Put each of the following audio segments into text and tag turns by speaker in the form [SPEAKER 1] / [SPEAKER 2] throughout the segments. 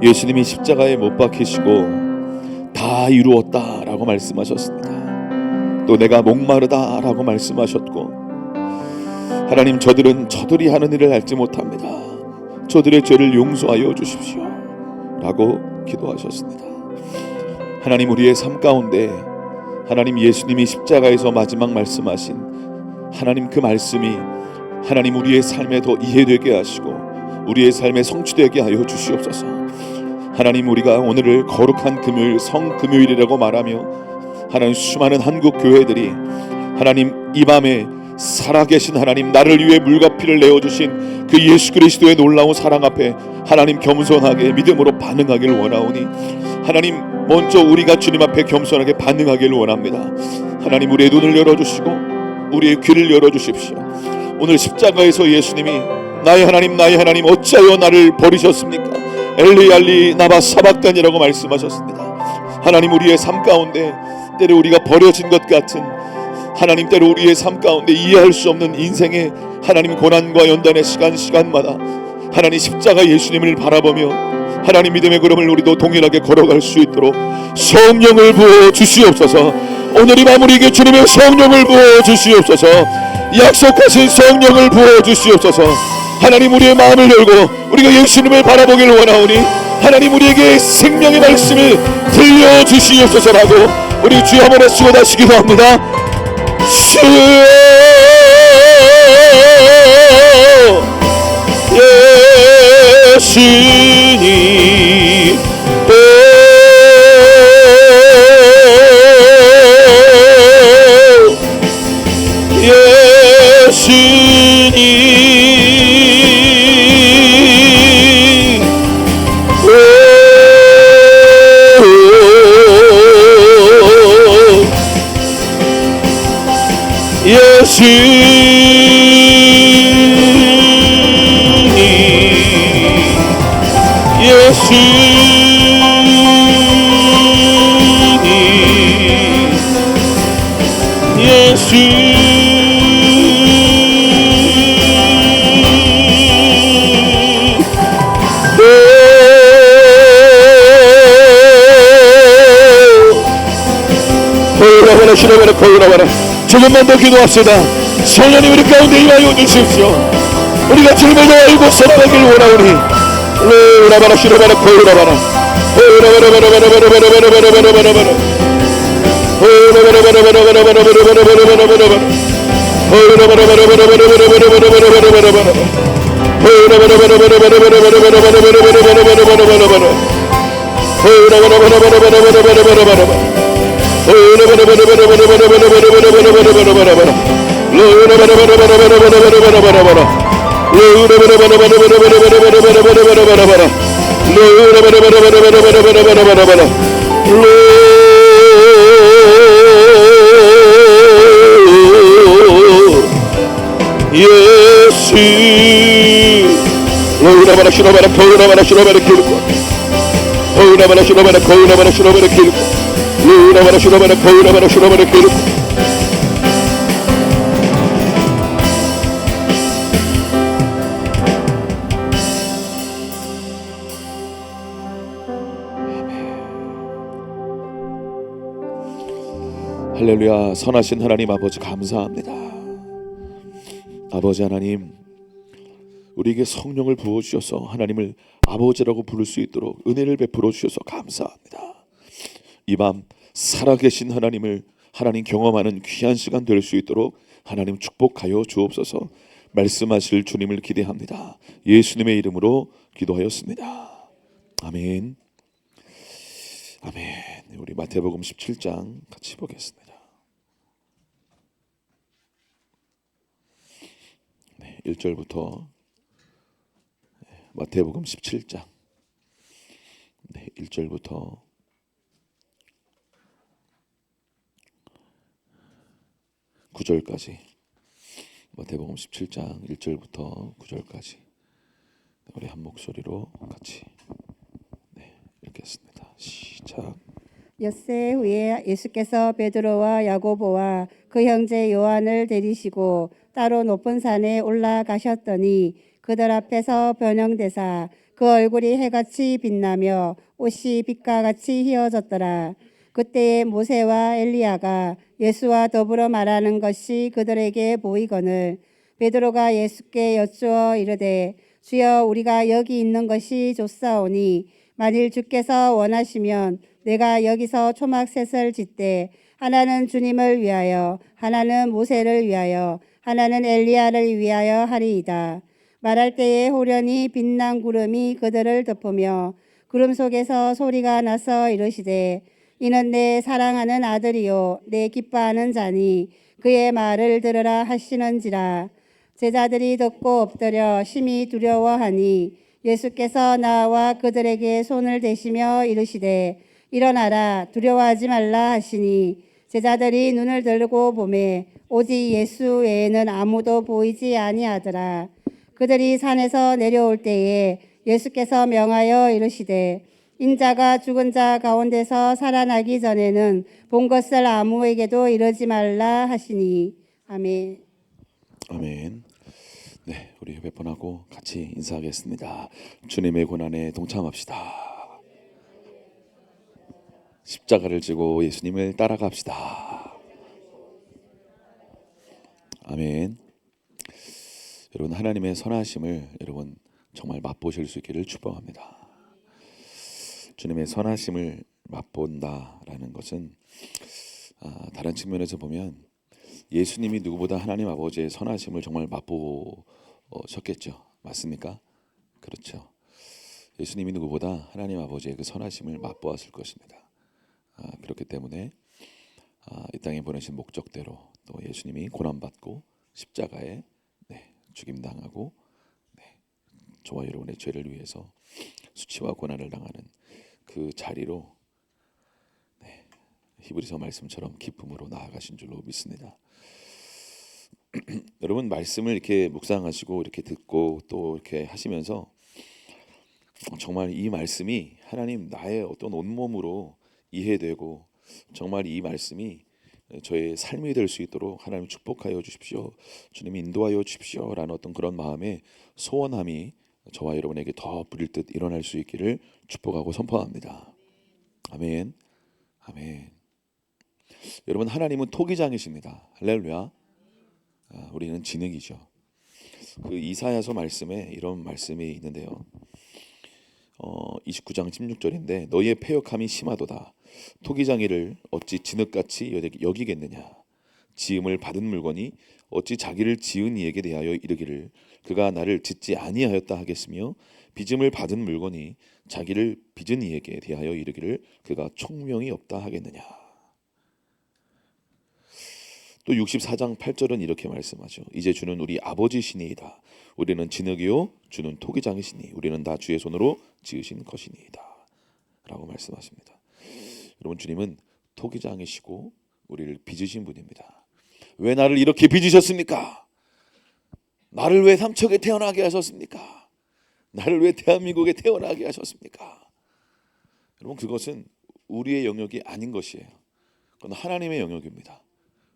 [SPEAKER 1] 예수님이 십자가에 못 박히시고 다 이루었다라고 말씀하셨습니다. 또 내가 목마르다라고 말씀하셨고, 하나님, 저들이 하는 일을 알지 못합니다. 저들의 죄를 용서하여 주십시오 라고 기도하셨습니다. 하나님, 우리의 삶 가운데 하나님, 예수님이 십자가에서 마지막 말씀하신 하나님, 그 말씀이 하나님 우리의 삶에 더 이해되게 하시고 우리의 삶에 성취되게 하여 주시옵소서. 하나님, 우리가 오늘을 거룩한 금요일, 성금요일이라고 말하며 하나님, 수많은 한국 교회들이 하나님, 이 밤에 살아계신 하나님, 나를 위해 물과 피를 내어주신 그 예수 그리스도의 놀라운 사랑 앞에 하나님, 겸손하게 믿음으로 반응하기를 원하오니 하나님, 먼저 우리가 주님 앞에 겸손하게 반응하기를 원합니다. 하나님, 우리의 눈을 열어주시고 우리의 귀를 열어주십시오. 오늘 십자가에서 예수님이 나의 하나님 어찌하여 나를 버리셨습니까? 엘리 알리 나바 사박단이라고 말씀하셨습니다. 하나님, 우리의 삶 가운데 때로 우리가 버려진 것 같은 하나님, 때로 우리의 삶 가운데 이해할 수 없는 인생의 하나님 고난과 연단의 시간마다 하나님, 십자가 예수님을 바라보며 하나님, 믿음의 걸음을 우리도 동일하게 걸어갈 수 있도록 성령을 부어 주시옵소서. 오늘 이 밤 우리에게 주님의 성령을 부어 주시옵소서. 약속하신 성령을 부어 주시옵소서. 하나님, 우리의 마음을 열고 우리가 예수님을 바라보기를 원하오니 하나님, 우리에게 생명의 말씀을 들려주시옵소서라고 우리 주여 한번 외치고 다시 기도합니다. 주여 예수님 조금만 더 기도합시다. 성령님, 우리 가운데 임하여 주십시오. 우리가 주님을 더 알고 살아가길 원하오니 라바라 시라바라 코이라바라 할렐루야. 선하신 하나님 아버지, 감사합니다. 아버지 하나님, 우리에게 성령을 부어주셔서 하나님을 아버지라고 부를 수 있도록 은혜를 베풀어 주셔서 감사합니다. 이 밤 살아계신 하나님을 하나님 경험하는 귀한 시간 될 수 있도록 하나님 축복하여 주옵소서. 말씀하실 주님을 기대합니다. 예수님의 이름으로 기도하였습니다. 아멘. 아멘. 우리 마태복음 17장 같이 보겠습니다. 1절부터 마태복음 17장 1절부터 9절까지, 마태복음 17장 1절부터 9절까지 우리 한 목소리로 같이 읽겠습니다. 시작.
[SPEAKER 2] 엿새 후에 예수께서 베드로와 야고보와 그 형제 요한을 데리시고 따로 높은 산에 올라가셨더니 그들 앞에서 변형되사 그 얼굴이 해같이 빛나며 옷이 빛과 같이 휘어졌더라. 그때에 모세와 엘리야가 예수와 더불어 말하는 것이 그들에게 보이거늘 베드로가 예수께 여쭈어 이르되 주여 우리가 여기 있는 것이 좋사오니 만일 주께서 원하시면 내가 여기서 초막셋을 짓되 하나는 주님을 위하여 하나는 모세를 위하여 하나는 엘리야를 위하여 하리이다. 말할 때에 호련히 빛난 구름이 그들을 덮으며 구름 속에서 소리가 나서 이르시되 이는 내 사랑하는 아들이요 내 기뻐하는 자니 그의 말을 들으라 하시는지라. 제자들이 듣고 엎드려 심히 두려워하니 예수께서 나와 그들에게 손을 대시며 이르시되 일어나라 두려워하지 말라 하시니 제자들이 눈을 들고 보매 오직 예수 외에는 아무도 보이지 아니하더라. 그들이 산에서 내려올 때에 예수께서 명하여 이르시되 인자가 죽은 자 가운데서 살아나기 전에는 본 것을 아무에게도 이르지 말라 하시니 아멘.
[SPEAKER 1] 아멘. 네, 우리 몇 번 하고 같이 인사하겠습니다. 주님의 고난에 동참합시다. 십자가를 지고 예수님을 따라갑시다. 아멘. 여러분, 하나님의 선하심을 여러분 정말 맛보실 수 있기를 축복합니다. 주님의 선하심을 맛본다라는 것은 다른 측면에서 보면 예수님이 누구보다 하나님 아버지의 선하심을 정말 맛보셨겠죠. 맞습니까? 그렇죠. 예수님이 누구보다 하나님 아버지의 그 선하심을 맛보았을 것입니다. 그렇기 때문에 이 땅에 보내신 목적대로 또 예수님이 고난받고 십자가에 죽임당하고 저와 여러분의 죄를 위해서 수치와 고난을 당하는 그 자리로 히브리서 말씀처럼 기쁨으로 나아가신 줄로 믿습니다. 여러분, 말씀을 이렇게 묵상하시고 이렇게 듣고 또 이렇게 하시면서 정말 이 말씀이 하나님 나의 어떤 온몸으로 이해되고 정말 이 말씀이 저의 삶이 될 수 있도록 하나님 축복하여 주십시오. 주님 인도하여 주십시오라는 어떤 그런 마음의 소원함이 저와 여러분에게 더 부릴 듯 일어날 수 있기를 축복하고 선포합니다. 아멘. 아멘. 여러분, 하나님은 토기장이십니다. 할렐루야. 우리는 진흙이죠. 그 이사야서 말씀에 이런 말씀이 있는데요. 29장 16절인데 너희의 패역함이 심하도다. 토기장이를 어찌 진흙같이 여기겠느냐. 지음을 받은 물건이 어찌 자기를 지은 이에게 대하여 이르기를 그가 나를 짓지 아니하였다 하겠으며 빚음을 받은 물건이 자기를 빚은 이에게 대하여 이르기를 그가 총명이 없다 하겠느냐. 또 64장 8절은 이렇게 말씀하죠. 이제 주는 우리 아버지시니이다. 우리는 진흙이요 주는 토기장이시니 우리는 다 주의 손으로 지으신 것이니이다 라고 말씀하십니다. 여러분, 주님은 토기장이시고 우리를 빚으신 분입니다. 왜 나를 이렇게 빚으셨습니까? 나를 왜 삼척에 태어나게 하셨습니까? 나를 왜 대한민국에 태어나게 하셨습니까? 여러분, 그것은 우리의 영역이 아닌 것이에요. 그건 하나님의 영역입니다.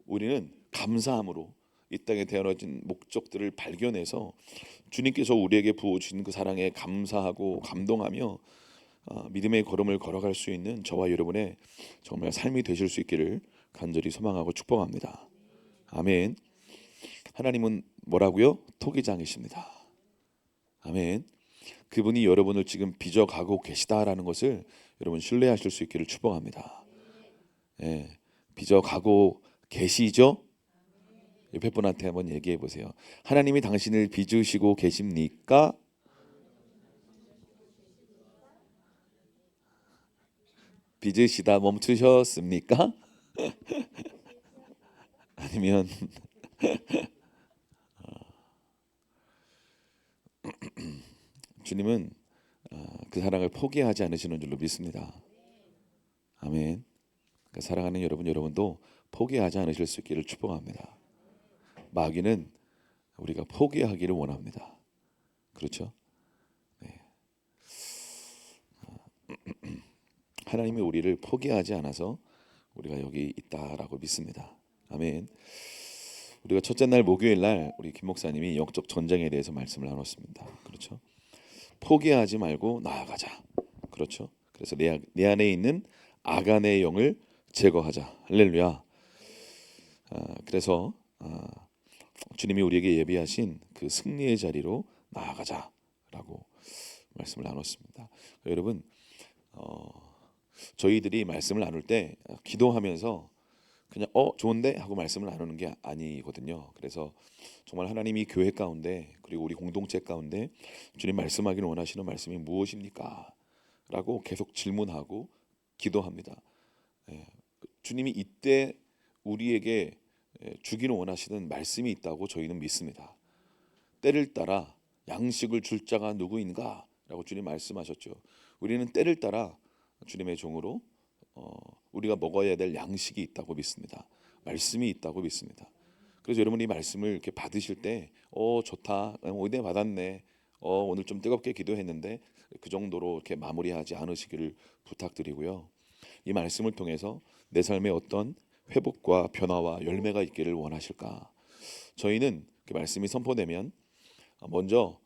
[SPEAKER 1] 우리는 감사함으로 이 땅에 태어나진 목적들을 발견해서 주님께서 우리에게 부어주신 그 사랑에 감사하고 감동하며 믿음의 걸음을 걸어갈 수 있는 저와 여러분의 정말 삶이 되실 수 있기를 간절히 소망하고 축복합니다. 아멘. 하나님은 뭐라고요? 토기장이십니다. 아멘. 그분이 여러분을 지금 빚어가고 계시다라는 것을 여러분 신뢰하실 수 있기를 축복합니다. 빚어가고 계시죠? 옆에 분한테 한번 얘기해 보세요. 하나님이 당신을 빚으시고 계십니까? 빚으시다 멈추셨습니까? 아니면 주님은 그 사랑을 포기하지 않으시는 줄로 믿습니다. 아멘. 그러니까 사랑하는 여러분도 포기하지 않으실 수 있기를 축복합니다. 마귀는 우리가 포기하기를 원합니다. 그렇죠? 하나님이 우리를 포기하지 않아서 우리가 여기 있다라고 믿습니다. 아멘. 우리가 첫째 날 목요일 날 우리 김 목사님이 영적 전쟁에 대해서 말씀을 나눴습니다. 그렇죠? 포기하지 말고 나아가자. 그렇죠? 그래서 내 안에 있는 아간의 영을 제거하자. 할렐루야. 그래서 주님이 우리에게 예비하신 그 승리의 자리로 나아가자라고 말씀을 나눴습니다. 여러분, 저희들이 말씀을 나눌 때 기도하면서 그냥 좋은데 하고 말씀을 나누는 게 아니거든요. 그래서 정말 하나님이 교회 가운데 그리고 우리 공동체 가운데 주님 말씀하기를 원하시는 말씀이 무엇입니까? 라고 계속 질문하고 기도합니다. 주님이 이때 우리에게 주기를 원하시는 말씀이 있다고 저희는 믿습니다. 때를 따라 양식을 줄 자가 누구인가? 라고 주님 말씀하셨죠. 우리는 때를 따라 주님의 종으로 우리가 먹어야 될 양식이 있다고 믿습니다. 말씀이 있다고 믿습니다. 그래서 여러분이 말씀을 이렇게 받으실 때 좋다, 은혜 받았네, 오늘 좀 뜨겁게 기도했는데 그 정도로 이렇게 마무리하지 않으시기를 부탁드리고요. 이 말씀을 통해서 내 삶에 어떤 회복과 변화와 열매가 있기를 원하실까? 저희는 그 말씀이 선포되면 먼저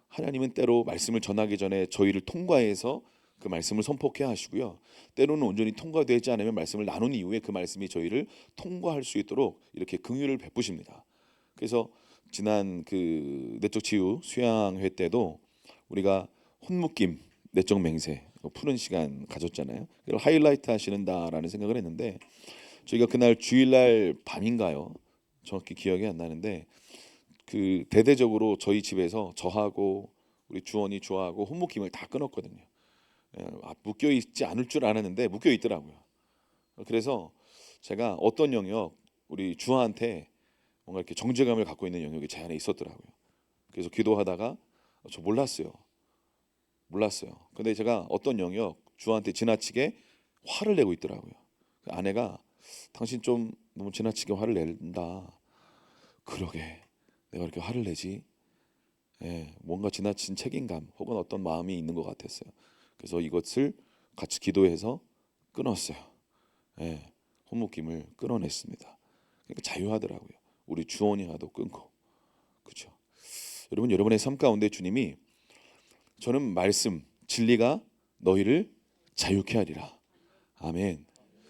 [SPEAKER 1] 하나님은 때로 말씀을 전하기 전에 저희를 통과해서 그 말씀을 선포케 하시고요. 때로는 온전히 통과되지 않으면 말씀을 나눈 이후에 그 말씀이 저희를 통과할 수 있도록 이렇게 긍휼을 베푸십니다. 그래서 지난 그 내적 치유 수양회 때도 우리가 혼묶임, 내적 맹세 푸는 시간 가졌잖아요. 그걸 하이라이트 하시는다라는 생각을 했는데 저희가 그날 주일날 밤인가요? 정확히 기억이 안 나는데 그 대대적으로 저희 집에서 저하고 우리 주원이 주하고 혼묶임을 다 끊었거든요. 묶여 있지 않을 줄 알았는데 묶여 있더라고요. 그래서 제가 어떤 영역 우리 주한테 뭔가 이렇게 정죄감을 갖고 있는 영역이 제 안에 있었더라고요. 그래서 기도하다가 저 몰랐어요. 근데 제가 어떤 영역 주한테 지나치게 화를 내고 있더라고요. 아내가 당신 좀 너무 지나치게 화를 낸다. 그러게 내가 이렇게 화를 내지? 뭔가 지나친 책임감 혹은 어떤 마음이 있는 것 같았어요. 그래서 이것을 같이 기도해서 끊었어요. 혼묶임을 끊어냈습니다. 그러니까 자유하더라고요. 우리 주원이와도 끊고, 그렇죠? 여러분, 여러분의 삶 가운데 주님이 저는 말씀, 진리가 너희를 자유케 하리라. 아멘.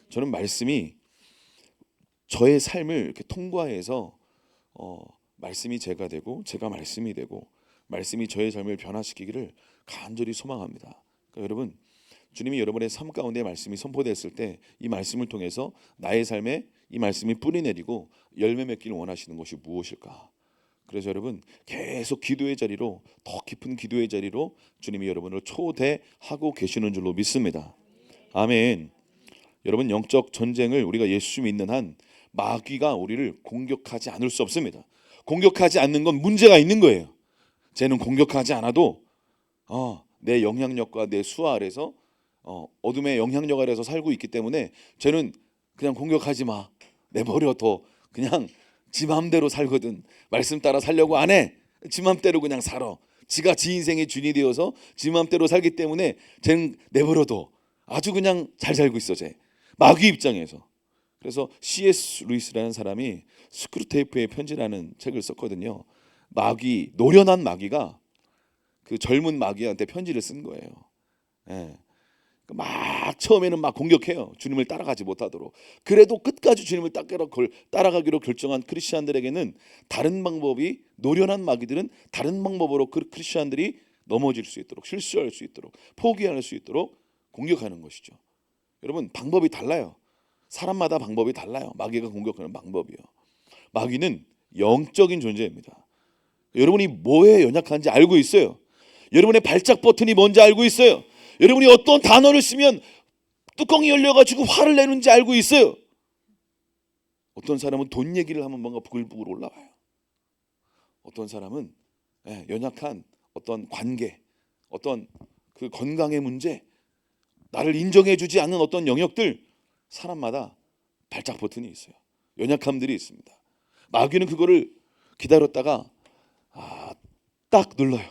[SPEAKER 1] 저는 말씀이 저의 삶을 이렇게 통과해서 말씀이 제가 되고 제가 말씀이 되고 말씀이 저의 삶을 변화시키기를 간절히 소망합니다. 그러니까 여러분, 주님이 여러분의 삶 가운데 말씀이 선포됐을 때 이 말씀을 통해서 나의 삶에 이 말씀이 뿌리 내리고 열매 맺기를 원하시는 것이 무엇일까? 그래서 여러분 계속 기도의 자리로, 더 깊은 기도의 자리로 주님이 여러분을 초대하고 계시는 줄로 믿습니다. 아멘. 여러분, 영적 전쟁을 우리가 예수 믿는 한 마귀가 우리를 공격하지 않을 수 없습니다. 공격하지 않는 건 문제가 있는 거예요. 쟤는 공격하지 않아도 내 영향력과 내 수하 아래서 어둠의 영향력 아래서 살고 있기 때문에 쟤는 그냥 공격하지 마, 내버려둬, 그냥 지 맘대로 살거든. 말씀 따라 살려고 안 해. 지 맘대로 그냥 살아. 지가 지 인생의 주인이 되어서 지 맘대로 살기 때문에 쟤는 내버려둬. 아주 그냥 잘 살고 있어, 쟤. 마귀 입장에서. 그래서 C.S. 루이스라는 사람이 스크루테이프의 편지라는 책을 썼거든요. 마귀, 노련한 마귀가 그 젊은 마귀한테 편지를 쓴 거예요. 막 처음에는 막 공격해요. 주님을 따라가지 못하도록. 그래도 끝까지 주님을 따라가기로 결정한 크리스천들에게는 다른 방법이, 노련한 마귀들은 다른 방법으로 그 크리스천들이 넘어질 수 있도록, 실수할 수 있도록, 포기할 수 있도록 공격하는 것이죠. 여러분, 방법이 달라요. 사람마다 방법이 달라요. 마귀가 공격하는 방법이요. 마귀는 영적인 존재입니다. 여러분이 뭐에 연약한지 알고 있어요. 여러분의 발작 버튼이 뭔지 알고 있어요. 여러분이 어떤 단어를 쓰면 뚜껑이 열려가지고 화를 내는지 알고 있어요. 어떤 사람은 돈 얘기를 하면 뭔가 부글부글 올라와요. 어떤 사람은 연약한 어떤 관계, 어떤 그 건강의 문제, 나를 인정해주지 않는 어떤 영역들, 사람마다 발작 버튼이 있어요. 연약함들이 있습니다. 마귀는 그거를 기다렸다가 딱 눌러요.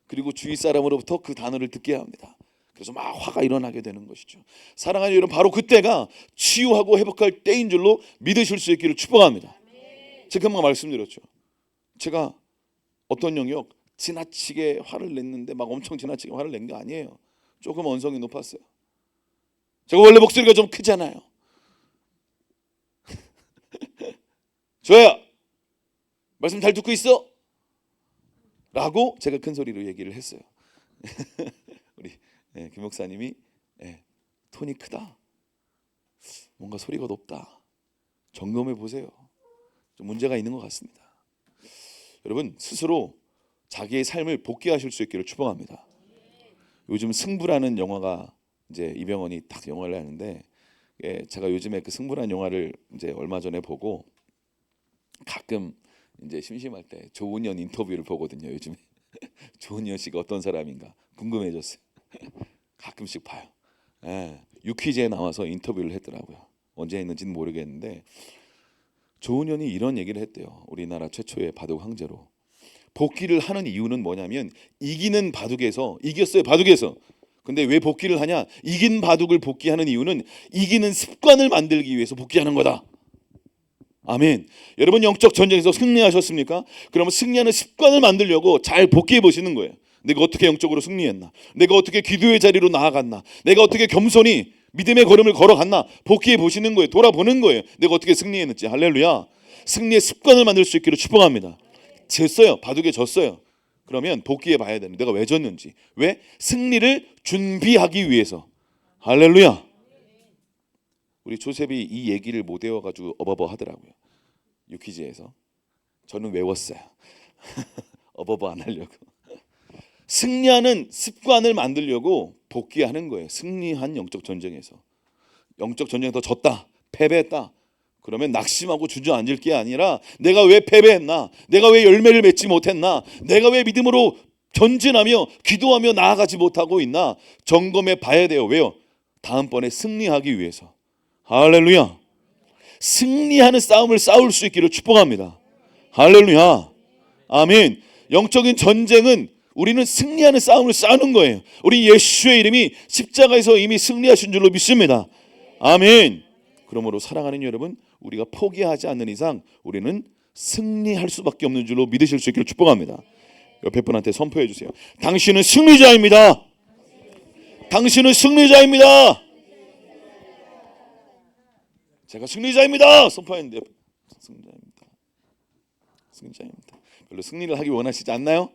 [SPEAKER 1] 그리고 주위 사람으로부터 그 단어를 듣게 합니다. 그래서 막 화가 일어나게 되는 것이죠. 사랑하는 여러분, 바로 그때가 치유하고 회복할 때인 줄로 믿으실 수 있기를 축복합니다. 제가 금방 말씀드렸죠. 제가 어떤 영역 지나치게 화를 냈는데 막 엄청 지나치게 화를 낸 게 아니에요. 조금 언성이 높았어요. 제가 원래 목소리가 좀 크잖아요. 조야, 말씀 잘 듣고 있어? 라고 제가 큰 소리로 얘기를 했어요. 우리 김 목사님이 톤이 크다, 뭔가 소리가 높다, 점검해 보세요. 좀 문제가 있는 것 같습니다. 여러분 스스로 자기의 삶을 복귀하실 수 있기를 축복합니다. 요즘 승부라는 영화가 이제 이병헌이 딱 영화를 하는데, 제가 요즘에 그 승부라는 영화를 이제 얼마 전에 보고 가끔 이제 심심할 때 조은현 인터뷰를 보거든요. 요즘에 조은현 씨가 어떤 사람인가 궁금해졌어요. 가끔씩 봐요. 유퀴즈에 나와서 인터뷰를 했더라고요. 언제 했는지는 모르겠는데 조은현이 이런 얘기를 했대요. 우리나라 최초의 바둑 황제로. 복귀를 하는 이유는 뭐냐면 이기는 바둑에서 이겼어요. 바둑에서. 근데 왜 복귀를 하냐? 이긴 바둑을 복귀하는 이유는 이기는 습관을 만들기 위해서 복귀하는 거다. 아멘. 여러분 영적 전쟁에서 승리하셨습니까? 그러면 승리하는 습관을 만들려고 잘 복귀해 보시는 거예요. 내가 어떻게 영적으로 승리했나? 내가 어떻게 기도의 자리로 나아갔나? 내가 어떻게 겸손히 믿음의 걸음을 걸어갔나? 복귀해 보시는 거예요. 돌아보는 거예요. 내가 어떻게 승리했는지. 할렐루야. 승리의 습관을 만들 수 있기를 축복합니다. 졌어요. 바둑에 졌어요. 그러면 복귀해 봐야 되는, 내가 왜 졌는지. 왜? 승리를 준비하기 위해서. 할렐루야. 우리 조셉이 이 얘기를 못 외워가지고 어버버 하더라고요. 유퀴즈에서. 저는 외웠어요. 어버버 안 하려고. 승리하는 습관을 만들려고 복귀하는 거예요. 승리한 영적 전쟁에서. 영적 전쟁에서 졌다, 패배했다, 그러면 낙심하고 주저앉을 게 아니라 내가 왜 패배했나? 내가 왜 열매를 맺지 못했나? 내가 왜 믿음으로 전진하며 기도하며 나아가지 못하고 있나? 점검해 봐야 돼요. 왜요? 다음번에 승리하기 위해서. 할렐루야. 승리하는 싸움을 싸울 수 있기를 축복합니다. 할렐루야. 아멘. 영적인 전쟁은 우리는 승리하는 싸움을 싸우는 거예요. 우리 예수의 이름이 십자가에서 이미 승리하신 줄로 믿습니다. 아멘. 그러므로 사랑하는 여러분, 우리가 포기하지 않는 이상 우리는 승리할 수밖에 없는 줄로 믿으실 수 있기를 축복합니다. 옆에 분한테 선포해 주세요. 당신은 승리자입니다. 당신은 승리자입니다. 제가 승리자입니다. 선포했는데 승리자입니다. 승리자입니다. 별로 승리를 하기 원하시지 않나요?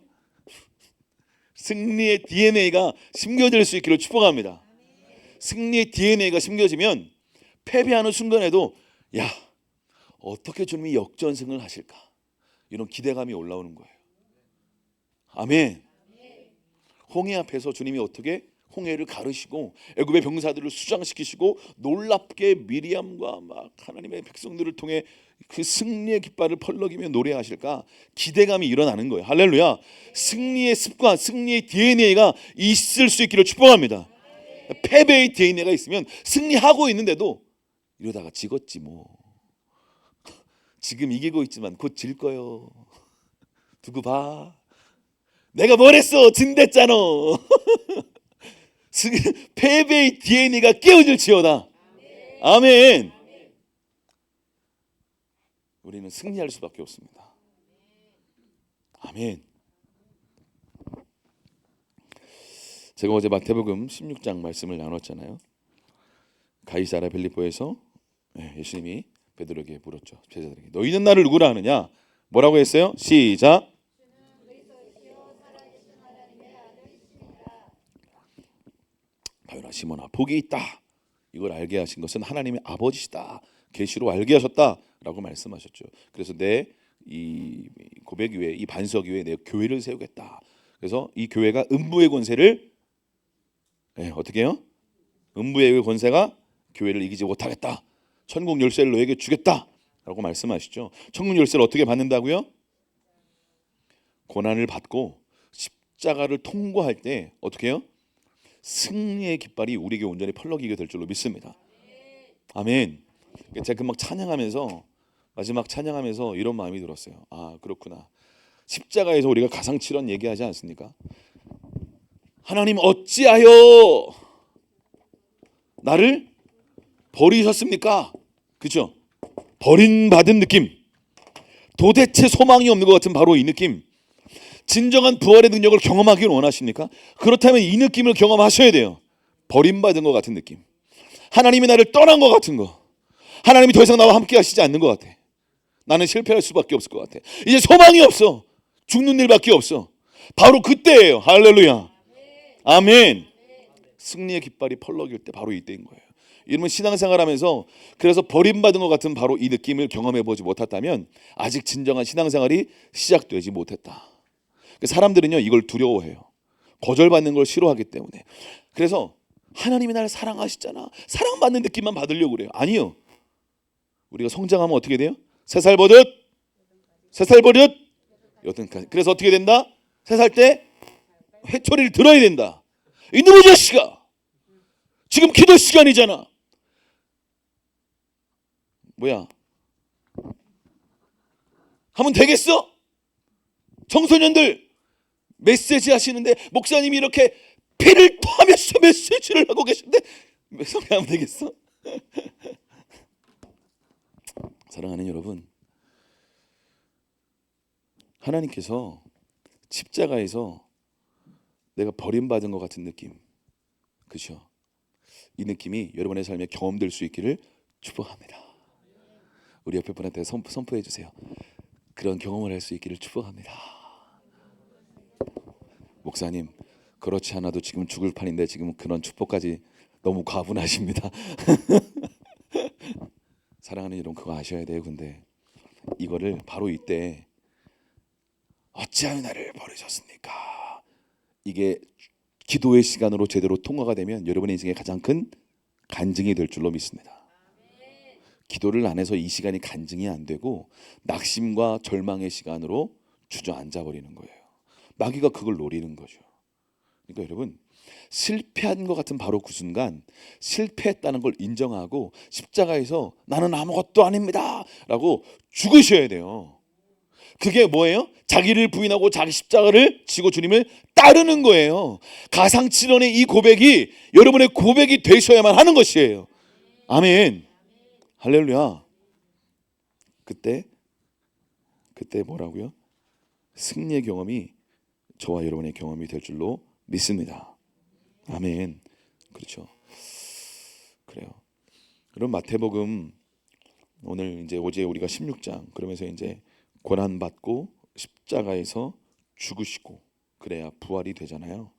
[SPEAKER 1] 승리의 DNA가 심겨질 수 있기를 축복합니다. 승리의 DNA가 심겨지면 패배하는 순간에도 야, 어떻게 주님이 역전승을 하실까? 이런 기대감이 올라오는 거예요. 아멘. 홍해 앞에서 주님이 어떻게 홍해를 가르시고 애굽의 병사들을 수장시키시고 놀랍게 미리암과 막 하나님의 백성들을 통해 그 승리의 깃발을 펄럭이며 노래하실까? 기대감이 일어나는 거예요. 할렐루야. 승리의 습관, 승리의 DNA가 있을 수 있기를 축복합니다. 패배의 DNA가 있으면 승리하고 있는데도 이러다가 지겠지 뭐. 지금 이기고 있지만 곧 질 거요. 두고 봐. 내가 뭘 했어? 진댔잖아. 패배의 DNA가 깨어질지어다. 아멘. 우리는 승리할 수밖에 없습니다. 아멘. 제가 어제 마태복음 16장 말씀을 나눴잖아요. 가이사랴 빌립보에서 예수님이 베드로에게 물었죠. 제자들에게 너희는 나를 누구라 하느냐? 뭐라고 했어요? 시작. 바요나 시몬아, 복이 있다. 이걸 알게 하신 것은 하나님의 아버지시다. 계시로 알게 하셨다라고 말씀하셨죠. 그래서 내 이 고백 위에, 이 반석 위에 내 교회를 세우겠다. 그래서 이 교회가 음부의 권세를 어떻게 해요? 음부의 권세가 교회를 이기지 못하겠다. 천국 열쇠를 너에게 주겠다라고 말씀하시죠. 천국 열쇠를 어떻게 받는다고요? 고난을 받고 십자가를 통과할 때 어떻게 해요? 승리의 깃발이 우리에게 온전히 펄럭이게 될 줄로 믿습니다. 아멘. 제가 금방 마지막 찬양하면서 이런 마음이 들었어요. 아, 그렇구나. 십자가에서 우리가 가상칠언 얘기하지 않습니까? 하나님 어찌하여 나를 버리셨습니까? 그렇죠? 버림받은 느낌, 도대체 소망이 없는 것 같은 바로 이 느낌. 진정한 부활의 능력을 경험하기를 원하십니까? 그렇다면 이 느낌을 경험하셔야 돼요. 버림받은 것 같은 느낌. 하나님이 나를 떠난 것 같은 거. 하나님이 더 이상 나와 함께 하시지 않는 것 같아. 나는 실패할 수밖에 없을 것 같아. 이제 소망이 없어. 죽는 일밖에 없어. 바로 그때예요. 할렐루야. 아멘. 승리의 깃발이 펄럭일 때 바로 이때인 거예요. 이러면 신앙생활하면서 그래서 버림받은 것 같은 바로 이 느낌을 경험해보지 못했다면 아직 진정한 신앙생활이 시작되지 못했다. 사람들은요 이걸 두려워해요. 거절받는 걸 싫어하기 때문에. 그래서 하나님이 나를 사랑하시잖아. 사랑받는 느낌만 받으려고 그래요. 아니요. 우리가 성장하면 어떻게 돼요? 3살 버릇, 3살 버릇, 여튼까지. 그래서 어떻게 된다? 3살 때 회초리를 들어야 된다. 이놈의 자식아, 지금 기도 시간이잖아. 뭐야? 하면 되겠어? 청소년들 메시지 하시는데 목사님이 이렇게 피를 토하면서 메시지를 하고 계신데 성경하면 되겠어? 사랑하는 여러분, 하나님께서 십자가에서 내가 버림받은 것 같은 느낌, 그렇죠? 이 느낌이 여러분의 삶에 경험될 수 있기를 축복합니다. 우리 옆에 분한테 선포해 주세요. 그런 경험을 할 수 있기를 축복합니다. 목사님, 그렇지 않아도 지금 죽을 판인데 지금 그런 축복까지 너무 과분하십니다. 사랑하는 여러분, 그거 아셔야 돼요. 근데 이거를 바로 이때 어찌하여 나를 버리셨습니까? 이게 기도의 시간으로 제대로 통과가 되면 여러분의 인생에 가장 큰 간증이 될 줄로 믿습니다. 기도를 안 해서 이 시간이 간증이 안 되고 낙심과 절망의 시간으로 주저앉아 버리는 거예요. 마귀가 그걸 노리는 거죠. 그러니까 여러분, 실패한 것 같은 바로 그 순간 실패했다는 걸 인정하고 십자가에서 나는 아무것도 아닙니다 라고 죽으셔야 돼요. 그게 뭐예요? 자기를 부인하고 자기 십자가를 지고 주님을 따르는 거예요. 가상칠언의 이 고백이 여러분의 고백이 되셔야만 하는 것이에요. 아멘. 할렐루야. 그때 뭐라고요? 승리의 경험이 저와 여러분의 경험이 될 줄로 믿습니다. 아멘. 그렇죠. 그래요. 그럼 마태복음 오늘 이제 어제 우리가 16장 그러면서 이제 고난 받고 십자가에서 죽으시고 그래야 부활이 되잖아요.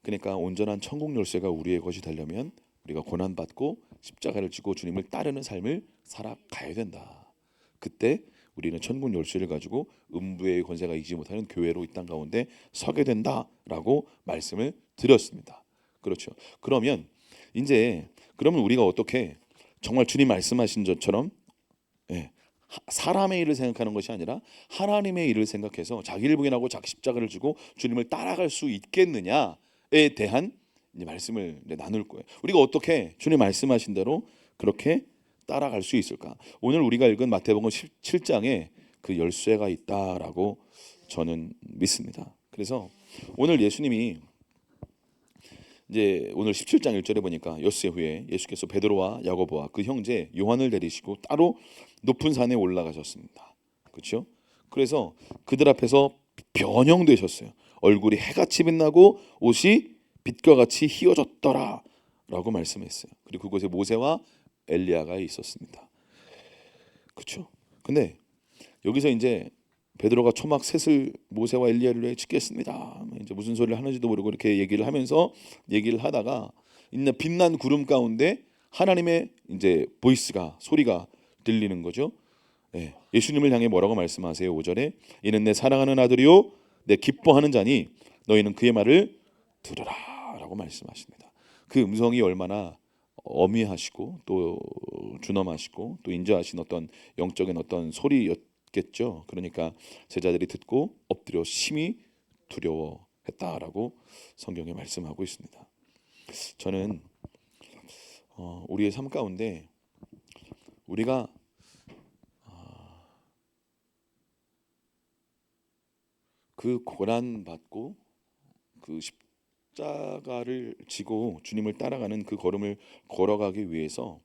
[SPEAKER 1] 그러니까 온전한 천국 열쇠가 우리의 것이 되려면 우리가 고난 받고 십자가를 지고 주님을 따르는 삶을 살아가야 된다. 그때 우리는 천국 열쇠를 가지고 음부의 권세가 이기지 못하는 교회로 이 땅 가운데 서게 된다라고 말씀을 드렸습니다. 그렇죠. 그러면 이제 그러면 우리가 어떻게 정말 주님 말씀하신 것처럼 사람의 일을 생각하는 것이 아니라 하나님의 일을 생각해서 자기를 부인하고 자기 십자가를 지고 주님을 따라갈 수 있겠느냐에 대한 이제 말씀을 나눌 거예요. 우리가 어떻게 주님 말씀하신 대로 그렇게 따라갈 수 있을까? 오늘 우리가 읽은 마태복음 17장에 그 열쇠가 있다라고 저는 믿습니다. 그래서 오늘 예수님이 이제 오늘 17장 1절에 보니까 엿새 후에 예수께서 베드로와 야고보와 그 형제 요한을 데리시고 따로 높은 산에 올라가셨습니다. 그렇죠? 그래서 그들 앞에서 변형되셨어요. 얼굴이 해같이 빛나고 옷이 빛과 같이 희어졌더라 라고 말씀했어요. 그리고 그곳에 모세와 엘리야가 있었습니다. 그렇죠? 근데 여기서 이제 베드로가 초막 셋을 모세와 엘리야를 찍겠습니다. 이제 무슨 소리를 하는지도 모르고 이렇게 얘기를 하면서 얘기를 하다가 있는 빛난 구름 가운데 하나님의 이제 보이스가 소리가 들리는 거죠. 예수님을 향해 뭐라고 말씀하세요? 5절에 이는 내 사랑하는 아들이요 내 기뻐하는 자니 너희는 그의 말을 들으라라고 말씀하십니다. 그 음성이 얼마나 어미하시고 또 준엄하시고 또 인자하신 어떤 영적인 어떤 소리였겠죠. 그러니까 제자들이 듣고 엎드려 심히 두려워했다라고 성경에 말씀하고 있습니다. 저는 우리의 삶 가운데 우리가 그 고난 받고 그 십자가를 지고 주님을 따라가는 그 걸음을 걸어가기 위해서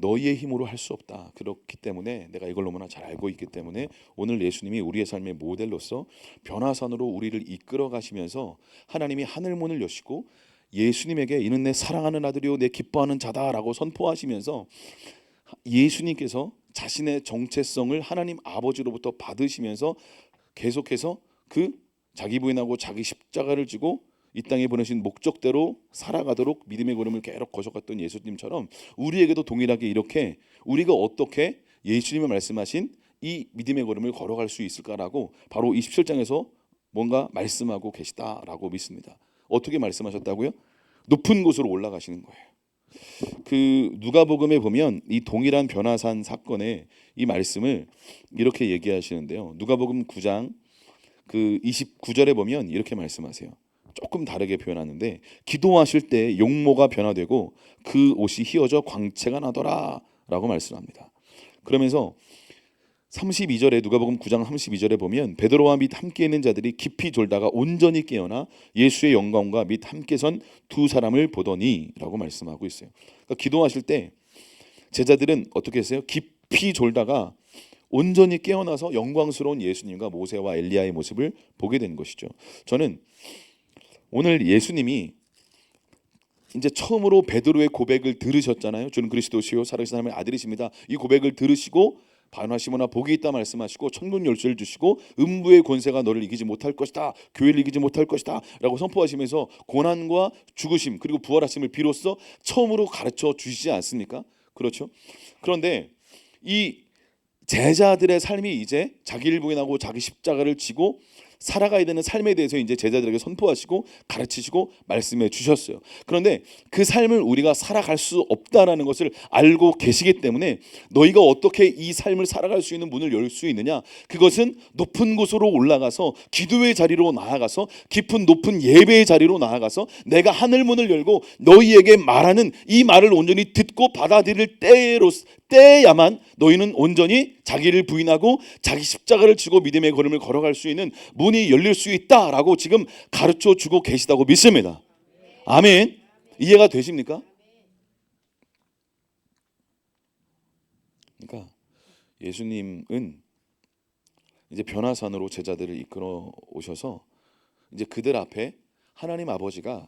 [SPEAKER 1] 너희의 힘으로 할 수 없다. 그렇기 때문에 내가 이걸 너무나 잘 알고 있기 때문에 오늘 예수님이 우리의 삶의 모델로서 변화산으로 우리를 이끌어 가시면서 하나님이 하늘문을 여시고 예수님에게 이는 내 사랑하는 아들이요 내 기뻐하는 자다라고 선포하시면서 예수님께서 자신의 정체성을 하나님 아버지로부터 받으시면서 계속해서 그 자기 부인하고 자기 십자가를 지고 이 땅에 보내신 목적대로 살아가도록 믿음의 걸음을 계속 거셔갔던 예수님처럼 우리에게도 동일하게 이렇게 우리가 어떻게 예수님이 말씀하신 이 믿음의 걸음을 걸어갈 수 있을까라고 바로 27장에서 뭔가 말씀하고 계시다라고 믿습니다. 어떻게 말씀하셨다고요? 높은 곳으로 올라가시는 거예요. 그 누가복음에 보면 이 동일한 변화산 사건의 이 말씀을 이렇게 얘기하시는데요. 누가복음 9장 그 29절에 보면 이렇게 말씀하세요. 조금 다르게 표현하는데 기도하실 때 용모가 변화되고 그 옷이 휘어져 광채가 나더라 라고 말씀합니다. 그러면서 32절에 누가복음 9장 32절에 보면 베드로와 및 함께 있는 자들이 깊이 졸다가 온전히 깨어나 예수의 영광과 및 함께 선 두 사람을 보더니 라고 말씀하고 있어요. 그러니까 기도하실 때 제자들은 어떻게 했어요? 깊이 졸다가 온전히 깨어나서 영광스러운 예수님과 모세와 엘리야의 모습을 보게 된 것이죠. 저는 오늘 예수님이 이제 처음으로 베드로의 고백을 들으셨잖아요. 주는 그리스도시요 살아계신 하나님의 아들이십니다. 이 고백을 들으시고 반하시모나 복이 있다 말씀하시고 천국 열쇠를 주시고 음부의 권세가 너를 이기지 못할 것이다. 교회를 이기지 못할 것이다 라고 선포하시면서 고난과 죽으심 그리고 부활하심을 비로소 처음으로 가르쳐 주시지 않습니까? 그렇죠. 그런데 이 제자들의 삶이 이제 자기를 부인하고 자기 십자가를 지고 살아가야 되는 삶에 대해서 이제 제자들에게 선포하시고 가르치시고 말씀해 주셨어요. 그런데 그 삶을 우리가 살아갈 수 없다라는 것을 알고 계시기 때문에 너희가 어떻게 이 삶을 살아갈 수 있는 문을 열 수 있느냐? 그것은 높은 곳으로 올라가서 기도의 자리로 나아가서 깊은 높은 예배의 자리로 나아가서 내가 하늘 문을 열고 너희에게 말하는 이 말을 온전히 듣고 받아들일 때야만 너희는 온전히 자기를 부인하고 자기 십자가를 지고 믿음의 걸음을 걸어갈 수 있는 문이 열릴 수 있다라고 지금 가르쳐 주고 계시다고 믿습니다. 아멘. 이해가 되십니까? 그러니까 예수님은 이제 변화산으로 제자들을 이끌어 오셔서 이제 그들 앞에 하나님 아버지가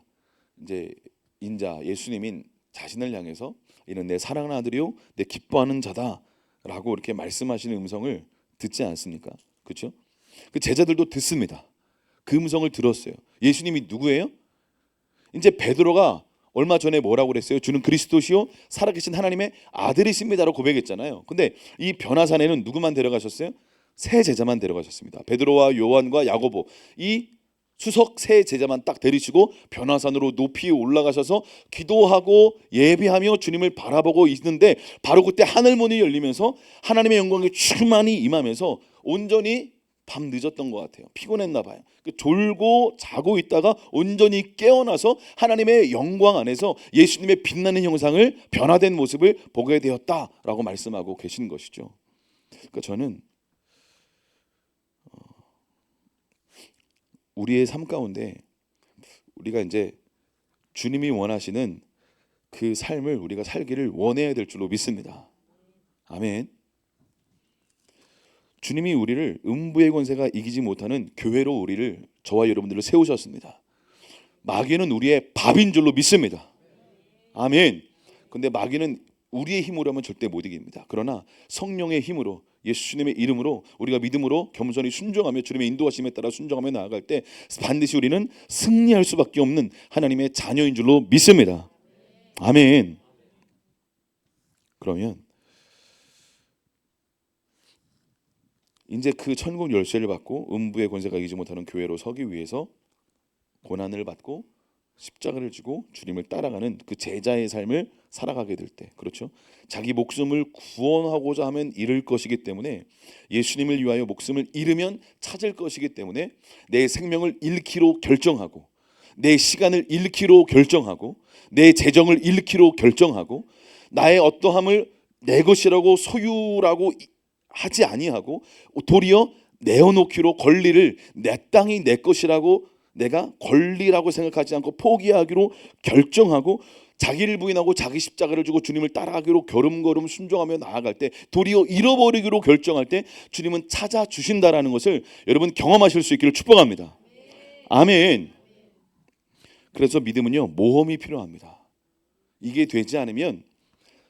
[SPEAKER 1] 이제 인자 예수님인 자신을 향해서 이는 내 사랑하는 아들이요 내 기뻐하는 자다라고 이렇게 말씀하시는 음성을 듣지 않습니까? 그렇죠? 그 제자들도 듣습니다. 그 음성을 들었어요. 예수님이 누구예요? 이제 베드로가 얼마 전에 뭐라고 그랬어요? 주는 그리스도시요 살아계신 하나님의 아들이십니다라고 고백했잖아요. 근데 이 변화산에는 누구만 데려가셨어요? 세 제자만 데려가셨습니다. 베드로와 요한과 야고보 이 수석 세 제자만 딱 데리시고 변화산으로 높이 올라가셔서 기도하고 예배하며 주님을 바라보고 있는데 바로 그때 하늘문이 열리면서 하나님의 영광이 충만히 임하면서 온전히 밤 늦었던 것 같아요. 피곤했나 봐요. 졸고 자고 있다가 온전히 깨어나서 하나님의 영광 안에서 예수님의 빛나는 형상을 변화된 모습을 보게 되었다라고 말씀하고 계신 것이죠. 그러니까 저는 우리의 삶 가운데 우리가 이제 주님이 원하시는 그 삶을 우리가 살기를 원해야 될 줄로 믿습니다. 아멘. 주님이 우리를 음부의 권세가 이기지 못하는 교회로 우리를 저와 여러분들을 세우셨습니다. 마귀는 우리의 밥인 줄로 믿습니다. 아멘. 근데 마귀는 우리의 힘으로 하면 절대 못 이깁니다. 그러나 성령의 힘으로 예수님의 이름으로 우리가 믿음으로 겸손히 순종하며 주님의 인도하심에 따라 순종하며 나아갈 때 반드시 우리는 승리할 수밖에 없는 하나님의 자녀인 줄로 믿습니다. 아멘. 그러면 이제 그 천국 열쇠를 받고 음부의 권세가 이기지 못하는 교회로 서기 위해서 고난을 받고 십자가를 지고 주님을 따라가는 그 제자의 삶을 살아가게 될 때, 그렇죠? 자기 목숨을 구원하고자 하면 잃을 것이기 때문에 예수님을 위하여 목숨을 잃으면 찾을 것이기 때문에 내 생명을 잃기로 결정하고 내 시간을 잃기로 결정하고 내 재정을 잃기로 결정하고 나의 어떠함을 내 것이라고 소유라고 하지 아니하고 도리어 내어놓기로 권리를 내 땅이 내 것이라고 내가 권리라고 생각하지 않고 포기하기로 결정하고 자기를 부인하고 자기 십자가를 주고 주님을 따라가기로 걸음걸음 순종하며 나아갈 때, 도리어 잃어버리기로 결정할 때 주님은 찾아주신다라는 것을 여러분 경험하실 수 있기를 축복합니다. 아멘. 그래서 믿음은요, 모험이 필요합니다. 이게 되지 않으면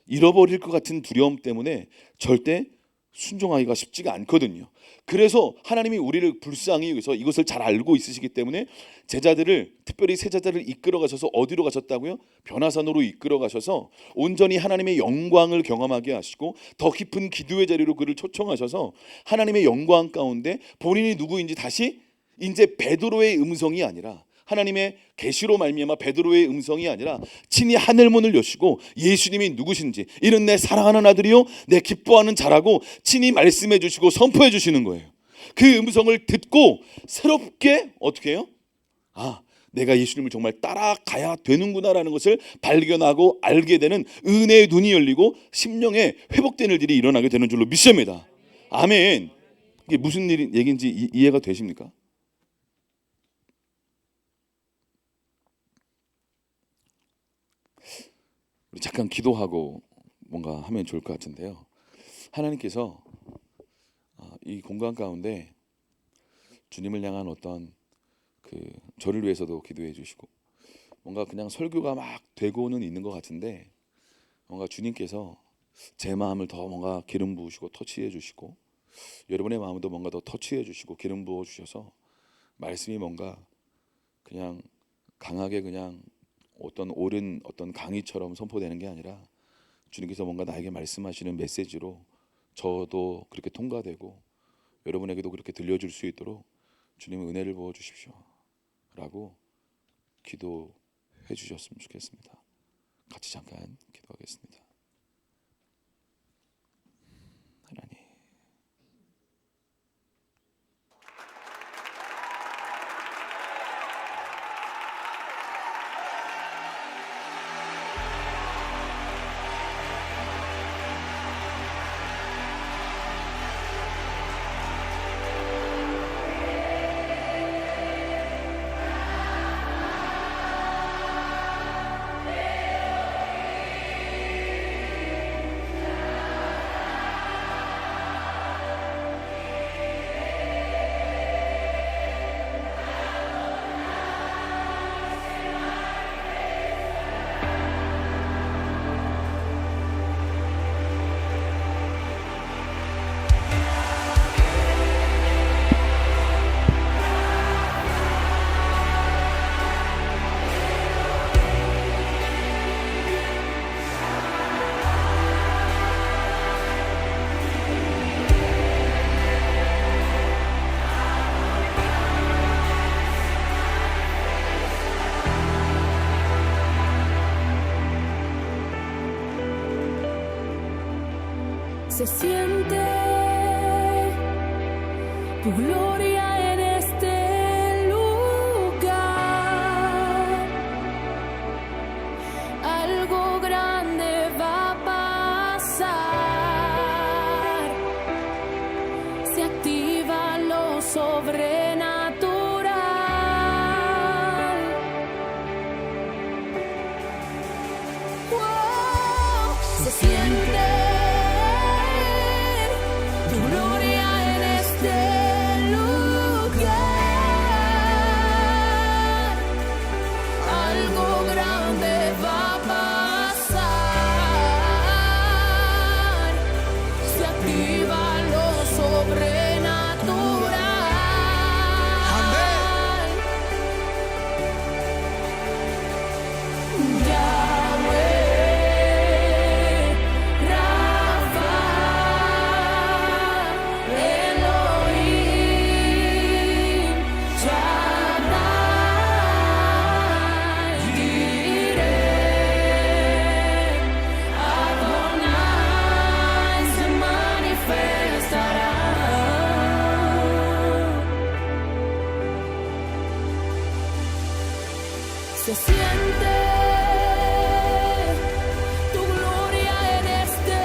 [SPEAKER 1] 잃어버릴 것 같은 두려움 때문에 절대 순종하기가 쉽지가 않거든요. 그래서 하나님이 우리를 불쌍히 여기서 이것을 잘 알고 있으시기 때문에 제자들을, 특별히 세 제자를 이끌어 가셔서 어디로 가셨다고요? 변화산으로 이끌어 가셔서 온전히 하나님의 영광을 경험하게 하시고 더 깊은 기도의 자리로 그를 초청하셔서 하나님의 영광 가운데 본인이 누구인지 다시, 이제 베드로의 음성이 아니라 하나님의 계시로 말미암아 베드로의 음성이 아니라 친히 하늘문을 여시고 예수님이 누구신지, 이는 내 사랑하는 아들이요 내 기뻐하는 자라고 친히 말씀해 주시고 선포해 주시는 거예요. 그 음성을 듣고 새롭게 어떻게 해요? 아, 내가 예수님을 정말 따라가야 되는구나라는 것을 발견하고 알게 되는 은혜의 눈이 열리고 심령에 회복되는 일이 일어나게 되는 줄로 믿습니다. 아멘. 이게 무슨 얘기인지 이해가 되십니까? 우리 잠깐 기도하고 뭔가 하면 좋을 것 같은데요. 하나님께서 이 공간 가운데 주님을 향한 어떤 저를 위해서도 기도해 주시고, 뭔가 그냥 설교가 막 되고는 있는 것 같은데 뭔가 주님께서 제 마음을 더 뭔가 기름 부으시고 터치해 주시고, 여러분의 마음도 뭔가 더 터치해 주시고 기름 부어 주셔서 말씀이 뭔가 그냥 강하게 그냥 어떤 옳은 어떤 강의처럼 선포되는 게 아니라 주님께서 뭔가 나에게 말씀하시는 메시지로 저도 그렇게 통과되고 여러분에게도 그렇게 들려줄 수 있도록 주님의 은혜를 부어 주십시오 라고 기도해 주셨으면 좋겠습니다. 같이 잠깐 기도하겠습니다. 하나님,
[SPEAKER 3] se siente tu gloria en este lugar. Algo grande va a pasar. Se activa lo sobrenatural. Wow, se siente tu gloria en este lugar. Algo grande va a pasar. Se activa lo sobrenatural. Amén. Yahweh, Rafa, Elohim, Shaddai, Jireh, Adonai se manifestará. Se siente tu gloria en este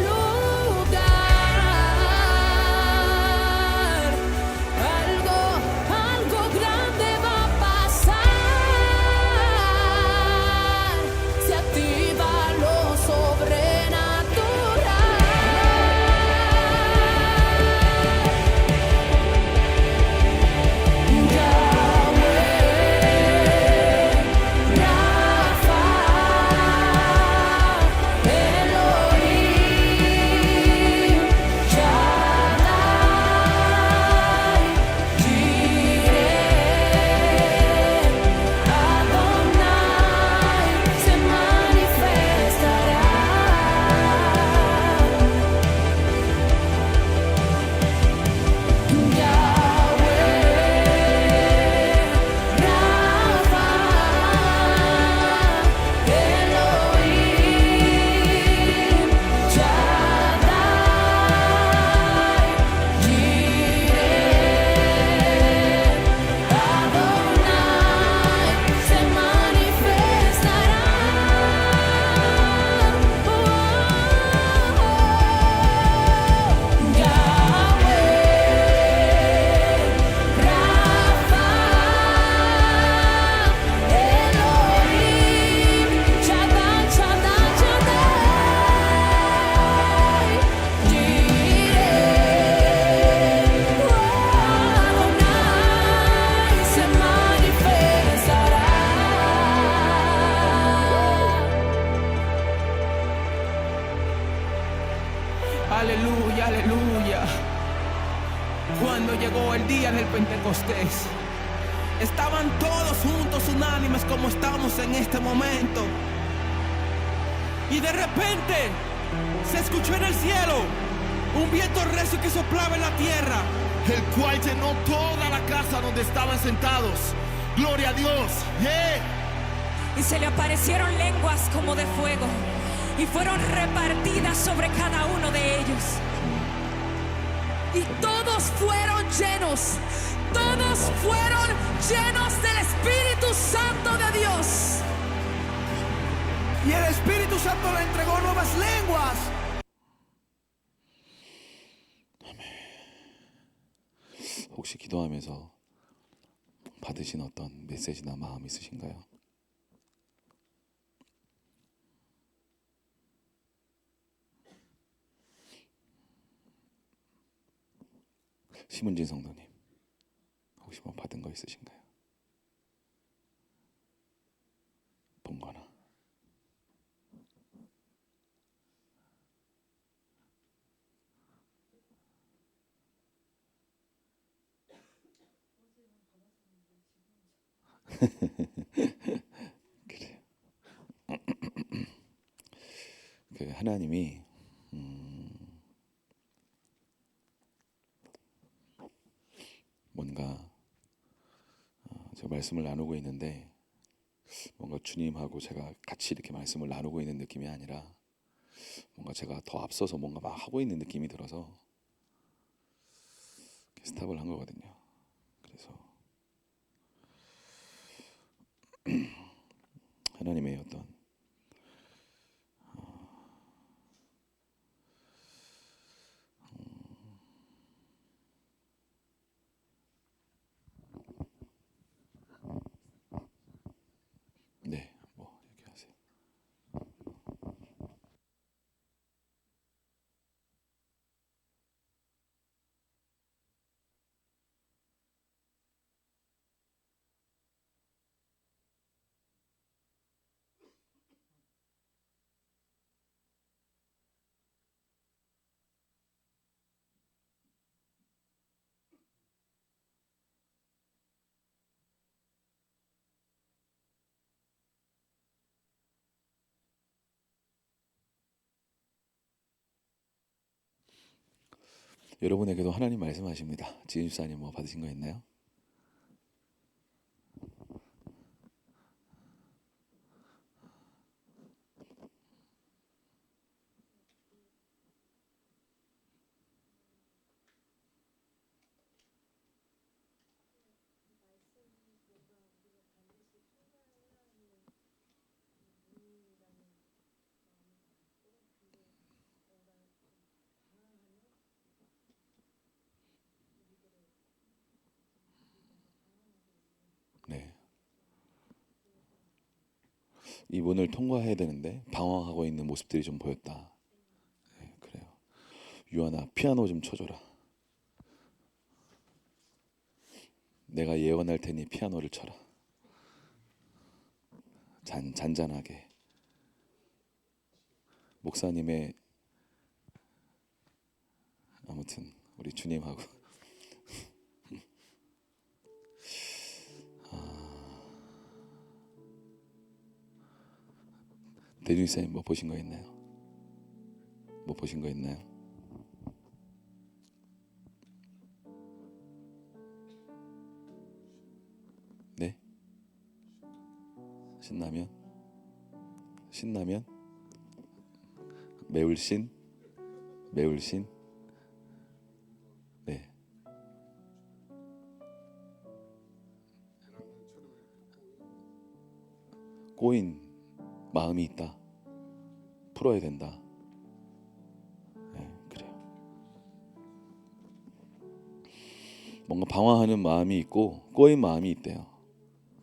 [SPEAKER 3] lugar. Algo grande va a pasar. Se
[SPEAKER 4] como el día del Pentecostés. Estaban todos juntos, unánimes como estamos en este momento. Y de repente se escuchó en el cielo un viento recio que soplaba en la tierra,
[SPEAKER 5] el cual llenó toda la casa donde estaban sentados. Gloria a Dios.
[SPEAKER 6] Y se le aparecieron lenguas como de fuego y fueron repartidas sobre cada uno de ellos.
[SPEAKER 3] Y todos fueron llenos del Espíritu Santo de Dios.
[SPEAKER 4] y el Espíritu Santo le entregó nuevas lenguas.
[SPEAKER 1] 혹시 기도하면서 받으신 어떤 메시지나 마음 있으신가요? 심은진 성도님, 혹시 뭐 받은 거 있으신가요? 본 거나. 그래요. 그 하나님이 뭔가 제가 말씀을 나누고 있는데 뭔가 주님하고 제가 같이 이렇게 말씀을 나누고 있는 느낌이 아니라 뭔가 제가 더 앞서서 뭔가 막 하고 있는 느낌이 들어서 이렇게 스탑을 한 거거든요. 그래서 하나님의 어떤 네, 뭐 이렇게 하세요. 여러분에게도 하나님 말씀하십니다. 지은 집사님 뭐 받으신 거 있나요? 네. 이 문을 통과해야 되는데 방황하고 있는 모습들이 좀 보였다. 네, 그래요. 유한아, 피아노 좀 쳐줘라. 내가 예언할 테니 피아노를 쳐라. 잔잔하게. 목사님의 아무튼 우리 주님하고 대중이사님 뭐 보신 거 있나요? 뭐 보신 거 있나요? 네? 신라면? 매울신? 네. 꼬인 마음이 있다. 풀어야 된다. 네, 그래요. 뭔가 방황하는 마음이 있고 꼬인 마음이 있대요.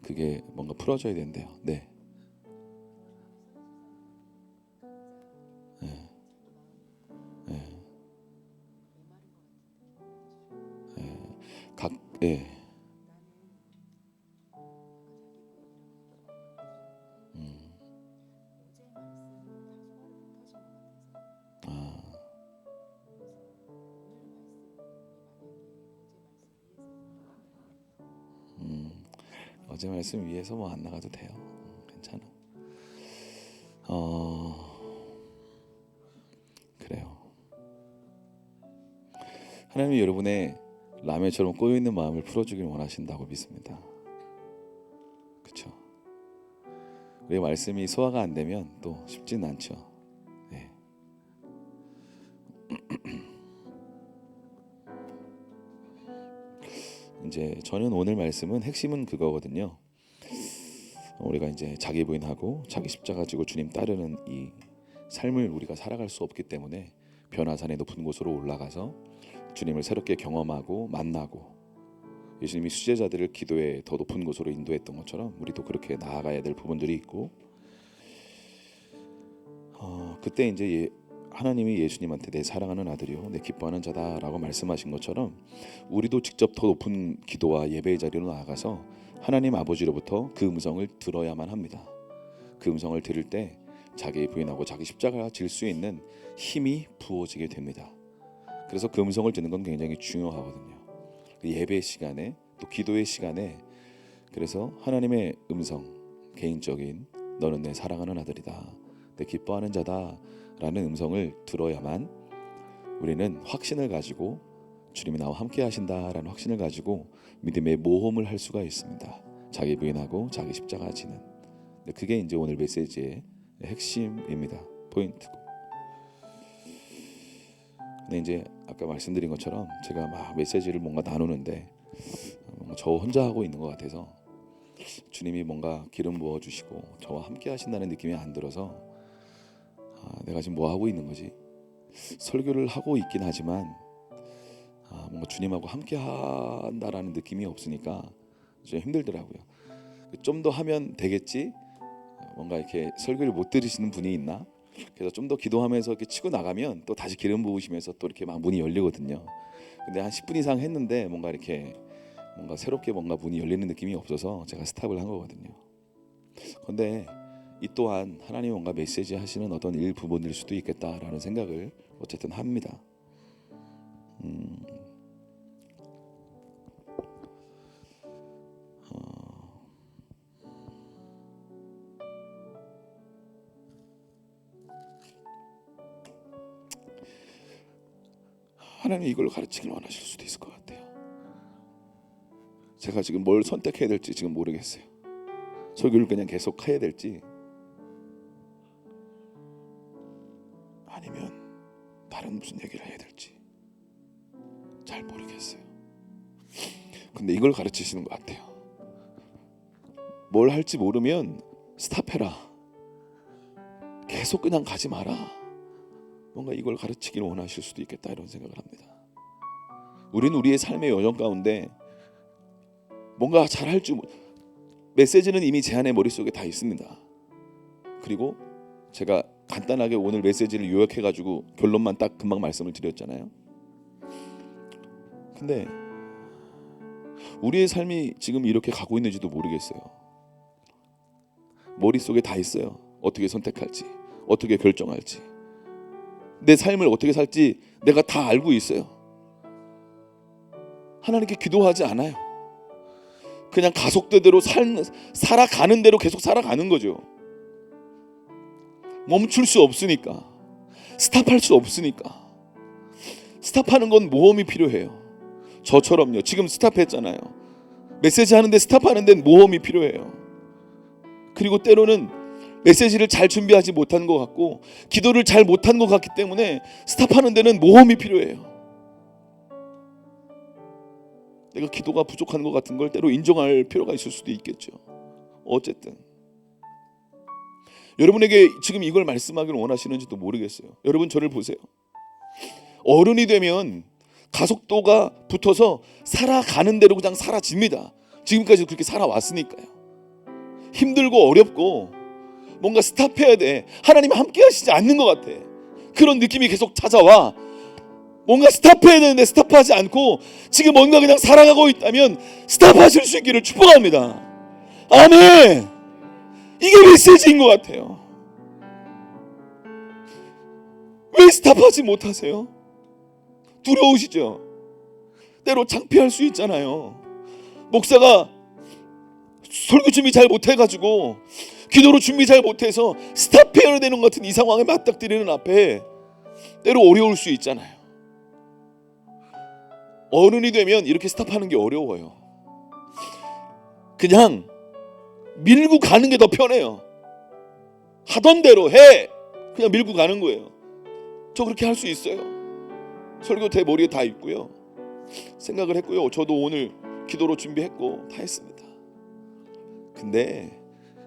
[SPEAKER 1] 그게 뭔가 풀어져야 된대요. 네. 네. 네. 네. 네. 어제 말씀 위해서 뭐 안 나가도 돼요. 괜찮아. 그래요. 하나님이 여러분의 라면처럼 꼬여있는 마음을 풀어주길 원하신다고 믿습니다. 그렇죠? 우리의 말씀이 소화가 안 되면 또 쉽진 않죠. 네. 이제 저는 오늘 말씀은 핵심은 그거거든요. 우리가 이제 자기 부인하고 자기 십자가 지고 주님 따르는 이 삶을 우리가 살아갈 수 없기 때문에 변화산의 높은 곳으로 올라가서 주님을 새롭게 경험하고 만나고 예수님이 수제자들을 기도의 더 높은 곳으로 인도했던 것처럼 우리도 그렇게 나아가야 될 부분들이 있고, 그때 이제 하나님이 예수님한테 내 사랑하는 아들이요 내 기뻐하는 자다라고 말씀하신 것처럼 우리도 직접 더 높은 기도와 예배의 자리로 나아가서 하나님 아버지로부터 그 음성을 들어야만 합니다. 그 음성을 들을 때 자기 부인하고 자기 십자가가 질 수 있는 힘이 부어지게 됩니다. 그래서 그 음성을 듣는 건 굉장히 중요하거든요. 예배 시간에 또 기도의 시간에 그래서 하나님의 음성, 개인적인 너는 내 사랑하는 아들이다, 내 기뻐하는 자다 라는 음성을 들어야만 우리는 확신을 가지고 주님이 나와 함께 하신다라는 확신을 가지고 믿음의 모험을 할 수가 있습니다. 자기 부인하고 자기 십자가 지는. 그게 이제 오늘 메시지의 핵심입니다. 포인트고. 근데 이제 아까 말씀드린 것처럼 제가 막 메시지를 뭔가 나누는데 뭔가 저 혼자 하고 있는 것 같아서 주님이 뭔가 기름 부어 주시고 저와 함께 하신다는 느낌이 안 들어서 내가 지금 뭐 하고 있는 거지? 설교를 하고 있긴 하지만 뭔가 주님하고 함께 한다라는 느낌이 없으니까 좀 힘들더라고요. 좀 더 하면 되겠지? 뭔가 이렇게 설교를 못 들으시는 분이 있나? 그래서 좀 더 기도하면서 이렇게 치고 나가면 또 다시 기름 부으시면서 또 이렇게 막 문이 열리거든요. 근데 한 10분 이상 했는데 뭔가 이렇게 뭔가 새롭게 뭔가 문이 열리는 느낌이 없어서 제가 스탑을 한 거거든요. 근데 이 또한 하나님이 뭔가 메시지 하시는 어떤 일부분일 수도 있겠다라는 생각을 어쨌든 합니다. 하나님이 이걸 가르치길 원하실 수도 있을 것 같아요. 제가 지금 뭘 선택해야 될지 지금 모르겠어요. 설교를 그냥 계속 해야 될지 아니면 다른 무슨 얘기를 해야 될지 잘 모르겠어요. 근데 이걸 가르치시는 것 같아요. 뭘 할지 모르면 스탑해라. 계속 그냥 가지 마라. 뭔가 이걸 가르치길 원하실 수도 있겠다 이런 생각을 합니다. 우리는 우리의 삶의 여정 가운데 뭔가 잘할 줄 메시지는 이미 제 안에 머릿속에 다 있습니다. 그리고 제가 간단하게 오늘 메시지를 요약해가지고 결론만 딱 금방 말씀을 드렸잖아요. 근데 우리의 삶이 지금 이렇게 가고 있는지도 모르겠어요. 머릿속에 다 있어요. 어떻게 선택할지, 어떻게 결정할지, 내 삶을 어떻게 살지 내가 다 알고 있어요. 하나님께 기도하지 않아요. 그냥 가속대대로 살아가는 대로 계속 살아가는 거죠. 멈출 수 없으니까, 스탑할 수 없으니까. 스탑하는 건 모험이 필요해요. 저처럼요. 지금 스탑했잖아요. 메시지 하는데 스탑하는 데는 모험이 필요해요. 그리고 때로는 메시지를 잘 준비하지 못한 것 같고 기도를 잘 못한 것 같기 때문에 스탑하는 데는 모험이 필요해요. 내가 기도가 부족한 것 같은 걸 때로 인정할 필요가 있을 수도 있겠죠. 어쨌든 여러분에게 지금 이걸 말씀하기를 원하시는지도 모르겠어요. 여러분 저를 보세요. 어른이 되면 가속도가 붙어서 살아가는 대로 그냥 사라집니다. 지금까지 그렇게 살아왔으니까요. 힘들고 어렵고 뭔가 스탑해야 돼. 하나님이 함께 하시지 않는 것 같아. 그런 느낌이 계속 찾아와. 뭔가 스탑해야 되는데 스탑하지 않고 지금 뭔가 그냥 살아가고 있다면 스탑하실 수 있기를 축복합니다. 아멘. 이게 메시지인 것 같아요. 왜 스탑하지 못하세요? 두려우시죠? 때로 창피할 수 있잖아요. 목사가 설교 준비 잘 못해가지고 기도로 준비 잘 못해서 스탑해야 되는 것 같은 이 상황에 맞닥뜨리는 앞에 때로 어려울 수 있잖아요. 어른이 되면 이렇게 스탑하는 게 어려워요. 그냥 밀고 가는 게 더 편해요. 하던 대로 해. 그냥 밀고 가는 거예요. 저 그렇게 할 수 있어요. 설교 대 머리에 다 있고요. 생각을 했고요. 저도 오늘 기도로 준비했고 다 했습니다. 근데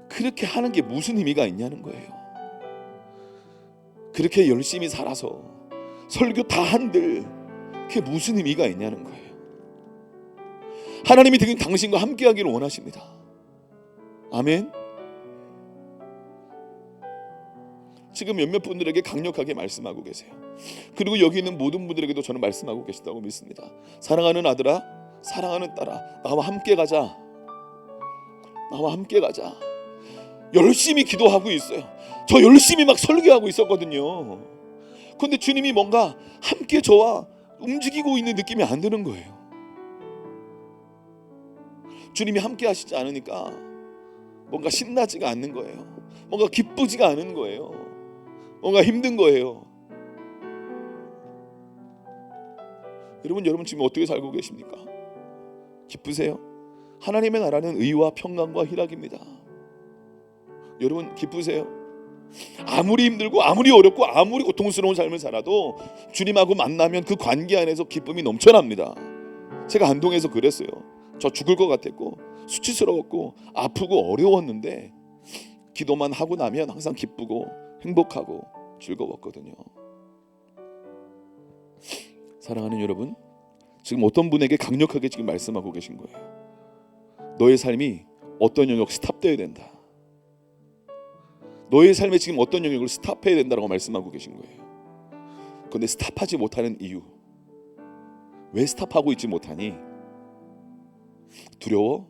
[SPEAKER 1] 그렇게 하는 게 무슨 의미가 있냐는 거예요. 그렇게 열심히 살아서 설교 다 한들 그게 무슨 의미가 있냐는 거예요. 하나님이 당신과 함께 하기를 원하십니다. 아멘. 지금 몇몇 분들에게 강력하게 말씀하고 계세요. 그리고 여기 있는 모든 분들에게도 저는 말씀하고 계시다고 믿습니다. 사랑하는 아들아, 사랑하는 딸아, 나와 함께 가자. 나와 함께 가자. 열심히 기도하고 있어요. 저 열심히 막 설교하고 있었거든요. 그런데 주님이 뭔가 함께 저와 움직이고 있는 느낌이 안 드는 거예요. 주님이 함께 하시지 않으니까 뭔가 신나지가 않는 거예요. 뭔가 기쁘지가 않은 거예요. 뭔가 힘든 거예요. 여러분 지금 어떻게 살고 계십니까? 기쁘세요? 하나님의 나라는 의와 평강과 희락입니다. 여러분 기쁘세요? 아무리 힘들고 아무리 어렵고 아무리 고통스러운 삶을 살아도 주님하고 만나면 그 관계 안에서 기쁨이 넘쳐납니다. 제가 안동에서 그랬어요. 저 죽을 것 같았고 수치스러웠고 아프고 어려웠는데 기도만 하고 나면 항상 기쁘고 행복하고 즐거웠거든요. 사랑하는 여러분, 지금 어떤 분에게 강력하게 지금 말씀하고 계신 거예요. 너의 삶이 어떤 영역 스탑되어야 된다. 너의 삶에 지금 어떤 영역을 스탑해야 된다고 말씀하고 계신 거예요. 그런데 스탑하지 못하는 이유, 왜 스탑하고 있지 못하니? 두려워?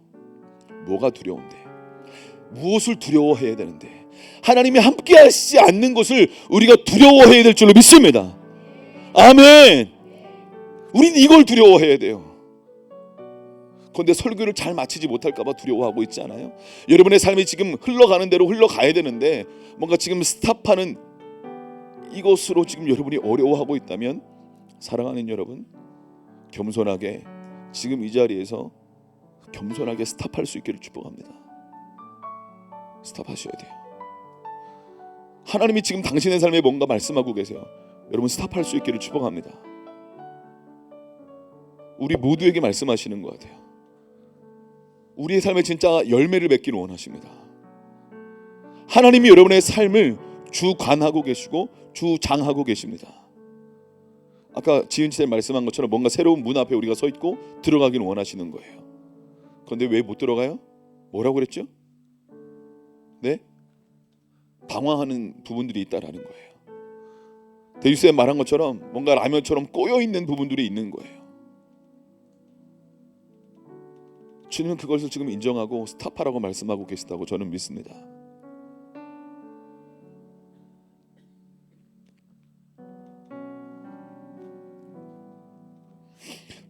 [SPEAKER 1] 뭐가 두려운데? 무엇을 두려워해야 되는데? 하나님이 함께 하시지 않는 것을 우리가 두려워해야 될 줄로 믿습니다. 아멘. 우린 이걸 두려워해야 돼요. 그런데 설교를 잘 마치지 못할까 봐 두려워하고 있지 않아요? 여러분의 삶이 지금 흘러가는 대로 흘러가야 되는데 뭔가 지금 스탑하는 이것으로 지금 여러분이 어려워하고 있다면, 사랑하는 여러분, 겸손하게 지금 이 자리에서 겸손하게 스탑할 수 있기를 축복합니다. 스탑하셔야 돼요. 하나님이 지금 당신의 삶에 뭔가 말씀하고 계세요. 여러분 스탑할 수 있기를 축복합니다. 우리 모두에게 말씀하시는 것 같아요. 우리의 삶에 진짜 열매를 맺기를 원하십니다. 하나님이 여러분의 삶을 주관하고 계시고 주장하고 계십니다. 아까 지은치님 말씀한 것처럼 뭔가 새로운 문 앞에 우리가 서 있고 들어가기를 원하시는 거예요. 그런데 왜 못 들어가요? 뭐라고 그랬죠? 네? 방황하는 부분들이 있다라는 거예요. 대주쌤 말한 것처럼 뭔가 라면처럼 꼬여있는 부분들이 있는 거예요. 주님은 그것을 지금 인정하고 스탑하라고 말씀하고 계시다고 저는 믿습니다.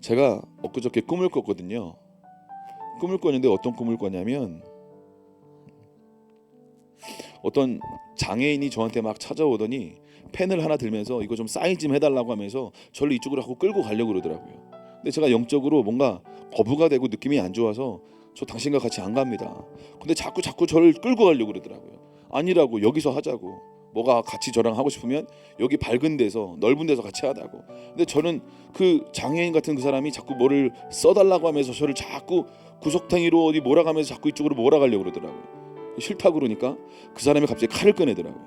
[SPEAKER 1] 제가 엊그저께 꿈을 꿨거든요. 꿈을 꿨는데 어떤 꿈을 꿨냐면, 어떤 장애인이 저한테 막 찾아오더니 펜을 하나 들면서 이거 좀 사인 좀 해달라고 하면서 저를 이쪽으로 하고 끌고 가려고 그러더라고요. 근데 제가 영적으로 뭔가 거부가 되고 느낌이 안 좋아서 저 당신과 같이 안 갑니다. 근데 자꾸 저를 끌고 가려고 그러더라고요. 아니라고, 여기서 하자고. 뭐가 같이 저랑 하고 싶으면 여기 밝은 데서, 넓은 데서 같이 하자고. 근데 저는 그 장애인 같은 그 사람이 자꾸 뭐를 써달라고 하면서 저를 자꾸 구석탱이로 어디 몰아가면서 자꾸 이쪽으로 몰아가려고 그러더라고요. 싫다고 그러니까 그 사람이 갑자기 칼을 꺼내더라고요.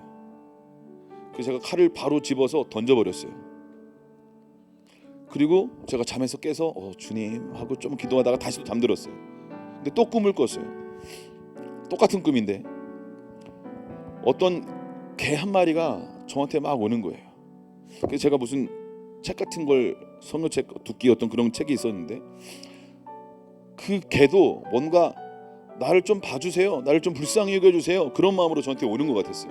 [SPEAKER 1] 그래서 제가 칼을 바로 집어서 던져버렸어요. 그리고 제가 잠에서 깨서 주님 하고 좀 기도하다가 다시 또 잠들었어요. 근데 또 꿈을 꿨어요. 똑같은 꿈인데 어떤 개 한 마리가 저한테 막 오는 거예요. 그래서 제가 무슨 책 같은 걸, 성경책 두께 어떤 그런 책이 있었는데 그 개도 뭔가 나를 좀 봐주세요, 나를 좀 불쌍히 여겨주세요, 그런 마음으로 저한테 오는 것 같았어요.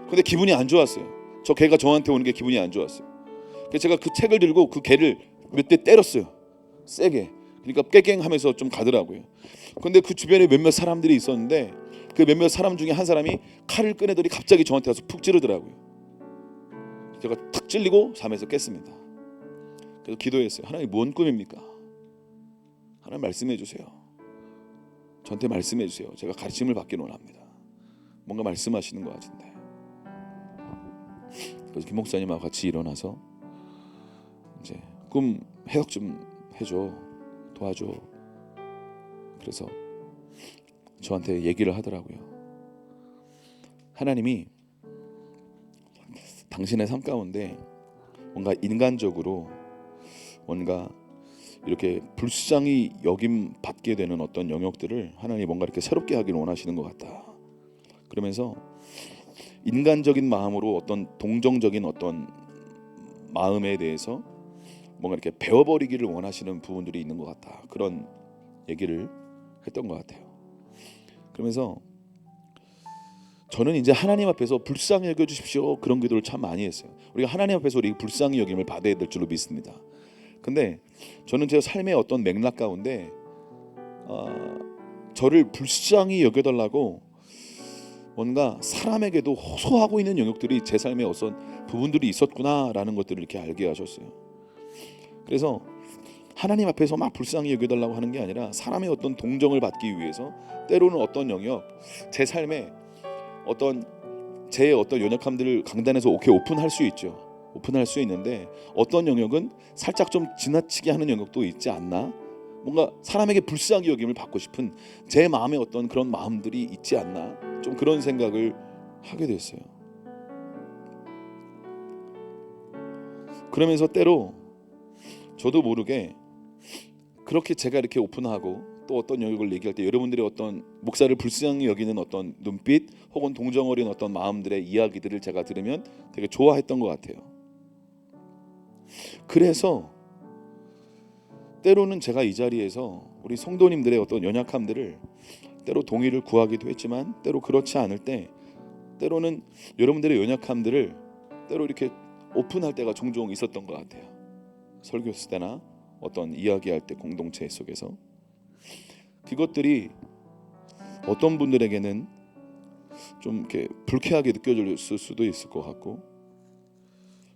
[SPEAKER 1] 근데 기분이 안 좋았어요. 저 개가 저한테 오는 게 기분이 안 좋았어요. 그래서 제가 그 책을 들고 그 개를 몇 대 때렸어요. 세게. 그러니까 깨갱하면서 좀 가더라고요. 근데 그 주변에 몇몇 사람들이 있었는데 그 몇몇 사람 중에 한 사람이 칼을 꺼내더니 갑자기 저한테 와서 푹 찌르더라고요. 제가 탁 찔리고 잠에서 깼습니다. 그래서 기도했어요. 하나님, 뭔 꿈입니까? 하나님 말씀해 주세요. 저한테 말씀해 주세요. 제가 가르침을 받기를 원합니다. 뭔가 말씀하시는 것 같은데. 그래서 김 목사님하고 같이 일어나서 이제 꿈 해석 좀 해줘, 도와줘. 그래서 저한테 얘기를 하더라고요. 하나님이 당신의 삶 가운데 뭔가 인간적으로 뭔가 이렇게 불쌍히 여김 받게 되는 어떤 영역들을 하나님이 뭔가 이렇게 새롭게 하기를 원하시는 것 같다. 그러면서 인간적인 마음으로 어떤 동정적인 어떤 마음에 대해서 뭔가 이렇게 배워버리기를 원하시는 부분들이 있는 것 같다. 그런 얘기를 했던 것 같아요. 그러면서 저는 이제 하나님 앞에서 불쌍히 여겨주십시오, 그런 기도를 참 많이 했어요. 우리가 하나님 앞에서 우리 불쌍히 여김을 받아야 될 줄로 믿습니다. 근데 저는 제 삶의 어떤 맥락 가운데 저를 불쌍히 여겨달라고 뭔가 사람에게도 호소하고 있는 영역들이 제 삶의 어떤 부분들이 있었구나라는 것들을 이렇게 알게 하셨어요. 그래서 하나님 앞에서 막 불쌍히 여겨달라고 하는 게 아니라 사람의 어떤 동정을 받기 위해서 때로는 어떤 영역, 제 삶에 어떤 제 어떤 연약함들을 강단에서 오픈할 수 있죠. 오픈할 수 있는데 어떤 영역은 살짝 좀 지나치게 하는 영역도 있지 않나? 뭔가 사람에게 불쌍히 여김을 받고 싶은 제 마음의 어떤 그런 마음들이 있지 않나? 좀 그런 생각을 하게 됐어요. 그러면서 때로 저도 모르게 그렇게 제가 이렇게 오픈하고 또 어떤 영역을 얘기할 때 여러분들의 어떤 목사를 불쌍히 여기는 어떤 눈빛 혹은 동정 어린 어떤 마음들의 이야기들을 제가 들으면 되게 좋아했던 것 같아요. 그래서 때로는 제가 이 자리에서 우리 성도님들의 어떤 연약함들을 때로 동의를 구하기도 했지만 때로 그렇지 않을 때 때로는 여러분들의 연약함들을 때로 이렇게 오픈할 때가 종종 있었던 것 같아요. 설교했을 때나 어떤 이야기할 때 공동체 속에서 그것들이 어떤 분들에게는 좀 이렇게 불쾌하게 느껴질 수도 있을 것 같고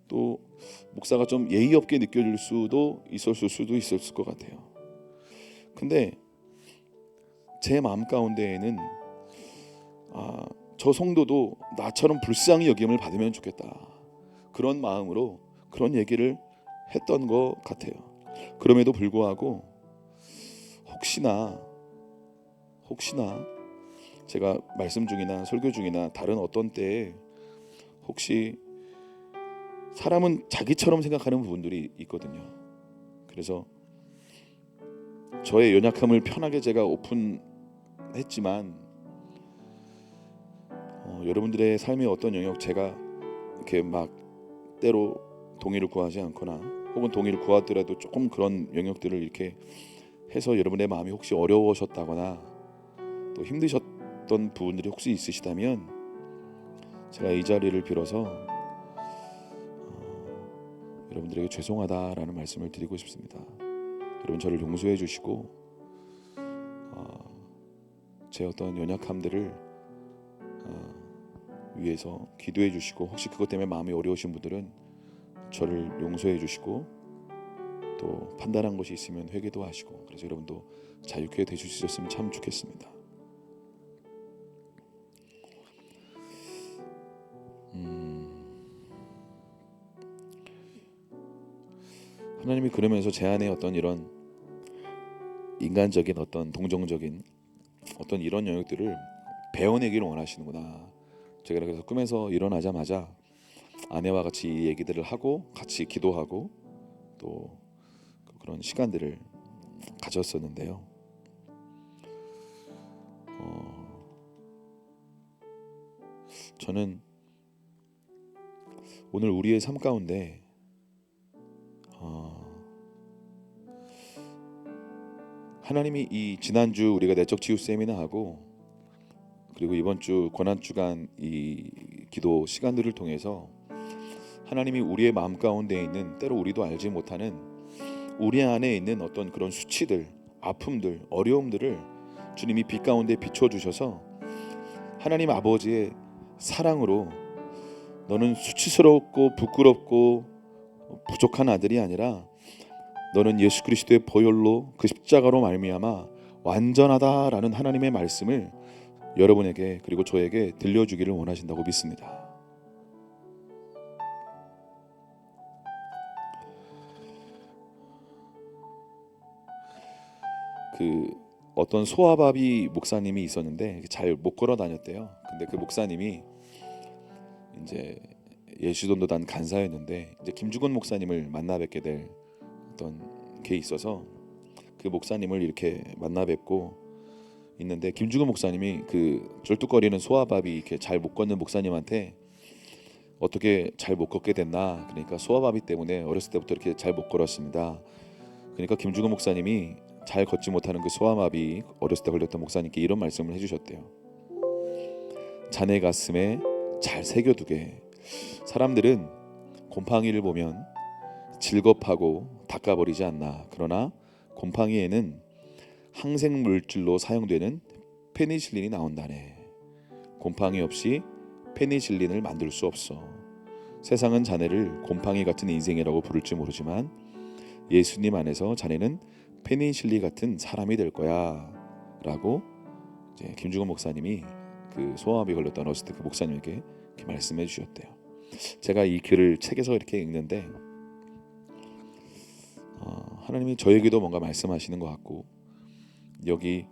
[SPEAKER 1] 또 목사가 좀 예의 없게 느껴질 수도 있었을 것 같아요. 근데 제 마음 가운데에는 저 성도도 나처럼 불쌍히 여김을 받으면 좋겠다, 그런 마음으로 그런 얘기를 했던 것 같아요. 그럼에도 불구하고 혹시나 제가 말씀 중이나 설교 중이나 다른 어떤 때에 혹시 사람은 자기처럼 생각하는 부분들이 있거든요. 그래서 저의 연약함을 편하게 제가 오픈했지만 여러분들의 삶의 어떤 영역 제가 이렇게 막 때로 동의를 구하지 않거나 혹은 동의를 구하더라도 조금 그런 영역들을 이렇게 해서 여러분의 마음이 혹시 어려우셨다거나 또 힘드셨던 부분들이 혹시 있으시다면 제가 이 자리를 빌어서 여러분들에게 죄송하다라는 말씀을 드리고 싶습니다. 여러분 저를 용서해 주시고 제 어떤 연약함들을 위해서 기도해 주시고 혹시 그것 때문에 마음이 어려우신 분들은 저를 용서해 주시고 또 판단한 것이 있으면 회개도 하시고 그래서 여러분도 자유케 되실 수 있었으면 참 좋겠습니다. 하나님이 그러면서 제 안에 어떤 이런 인간적인 어떤 동정적인 어떤 이런 영역들을 배워내기를 원하시는구나. 제가 그래서 꿈에서 일어나자마자 아내와 같이 이 얘기들을 하고 같이 기도하고 또 그런 시간들을 가졌었는데요. 저는 오늘 우리의 삶 가운데 하나님이 이 지난주 우리가 내적 치유 세미나하고 그리고 이번 주 고난주간 이 기도 시간들을 통해서 하나님이 우리의 마음 가운데 있는 때로 우리도 알지 못하는 우리 안에 있는 어떤 그런 수치들, 아픔들, 어려움들을 주님이 빛 가운데 비춰주셔서 하나님 아버지의 사랑으로 너는 수치스럽고 부끄럽고 부족한 아들이 아니라 너는 예수 그리스도의 보혈로 그 십자가로 말미암아 완전하다라는 하나님의 말씀을 여러분에게 그리고 저에게 들려주기를 원하신다고 믿습니다. 그 어떤 소아바비 목사님이 있었는데 잘 못 걸어 다녔대요. 근데 그 목사님이 이제 예수전도단 간사였는데 이제 김주건 목사님을 만나 뵙게 될 어떤 게 있어서 그 목사님을 이렇게 만나 뵙고 있는데 김주건 목사님이 그 절뚝거리는 소아바비 이렇게 잘 못 걷는 목사님한테 어떻게 잘 못 걷게 됐나, 그러니까 소아바비 때문에 어렸을 때부터 이렇게 잘 못 걸었습니다. 그러니까 김주건 목사님이 잘 걷지 못하는 그 소아마비 어렸을 때 걸렸던 목사님께 이런 말씀을 해주셨대요. 자네 가슴에 잘 새겨두게. 사람들은 곰팡이를 보면 질겁하고 닦아버리지 않나. 그러나 곰팡이에는 항생 물질로 사용되는 페니실린이 나온다네. 곰팡이 없이 페니실린을 만들 수 없어. 세상은 자네를 곰팡이 같은 인생이라고 부를지 모르지만 예수님 안에서 자네는 페니실린 같은 사람이 될 거야 라고 이제 김주건 목사님이 그 소아마비 걸렸던 어렸을 때 그 목사님에게 이렇게 말씀해 주셨대요. 제가 이 글을 책에서 이렇게 읽는데 하나님이 저에게도 뭔가 말씀하시는 것 같고, 여기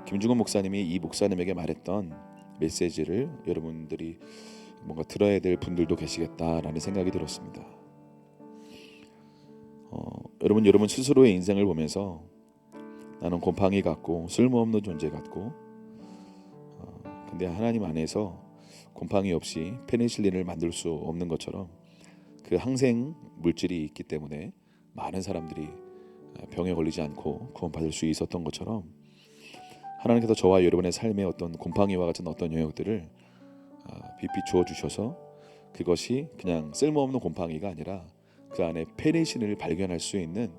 [SPEAKER 1] 김주건 목사님이 이 목사님에게 말했던 메시지를 여러분들이 뭔가 들어야 될 분들도 계시겠다라는 생각이 들었습니다. 여러분 스스로의 인생을 보면서 나는 곰팡이 같고 쓸모없는 존재 같고, 근데 하나님 안에서 곰팡이 없이 페니실린을 만들 수 없는 것처럼 그 항생 물질이 있기 때문에 많은 사람들이 병에 걸리지 않고 구원받을 수 있었던 것처럼 하나님께서 저와 여러분의 삶에 어떤 곰팡이와 같은 어떤 영역들을 빛비 주어 주셔서 그것이 그냥 쓸모없는 곰팡이가 아니라 그 안에 페니실린을 발견할 수 있는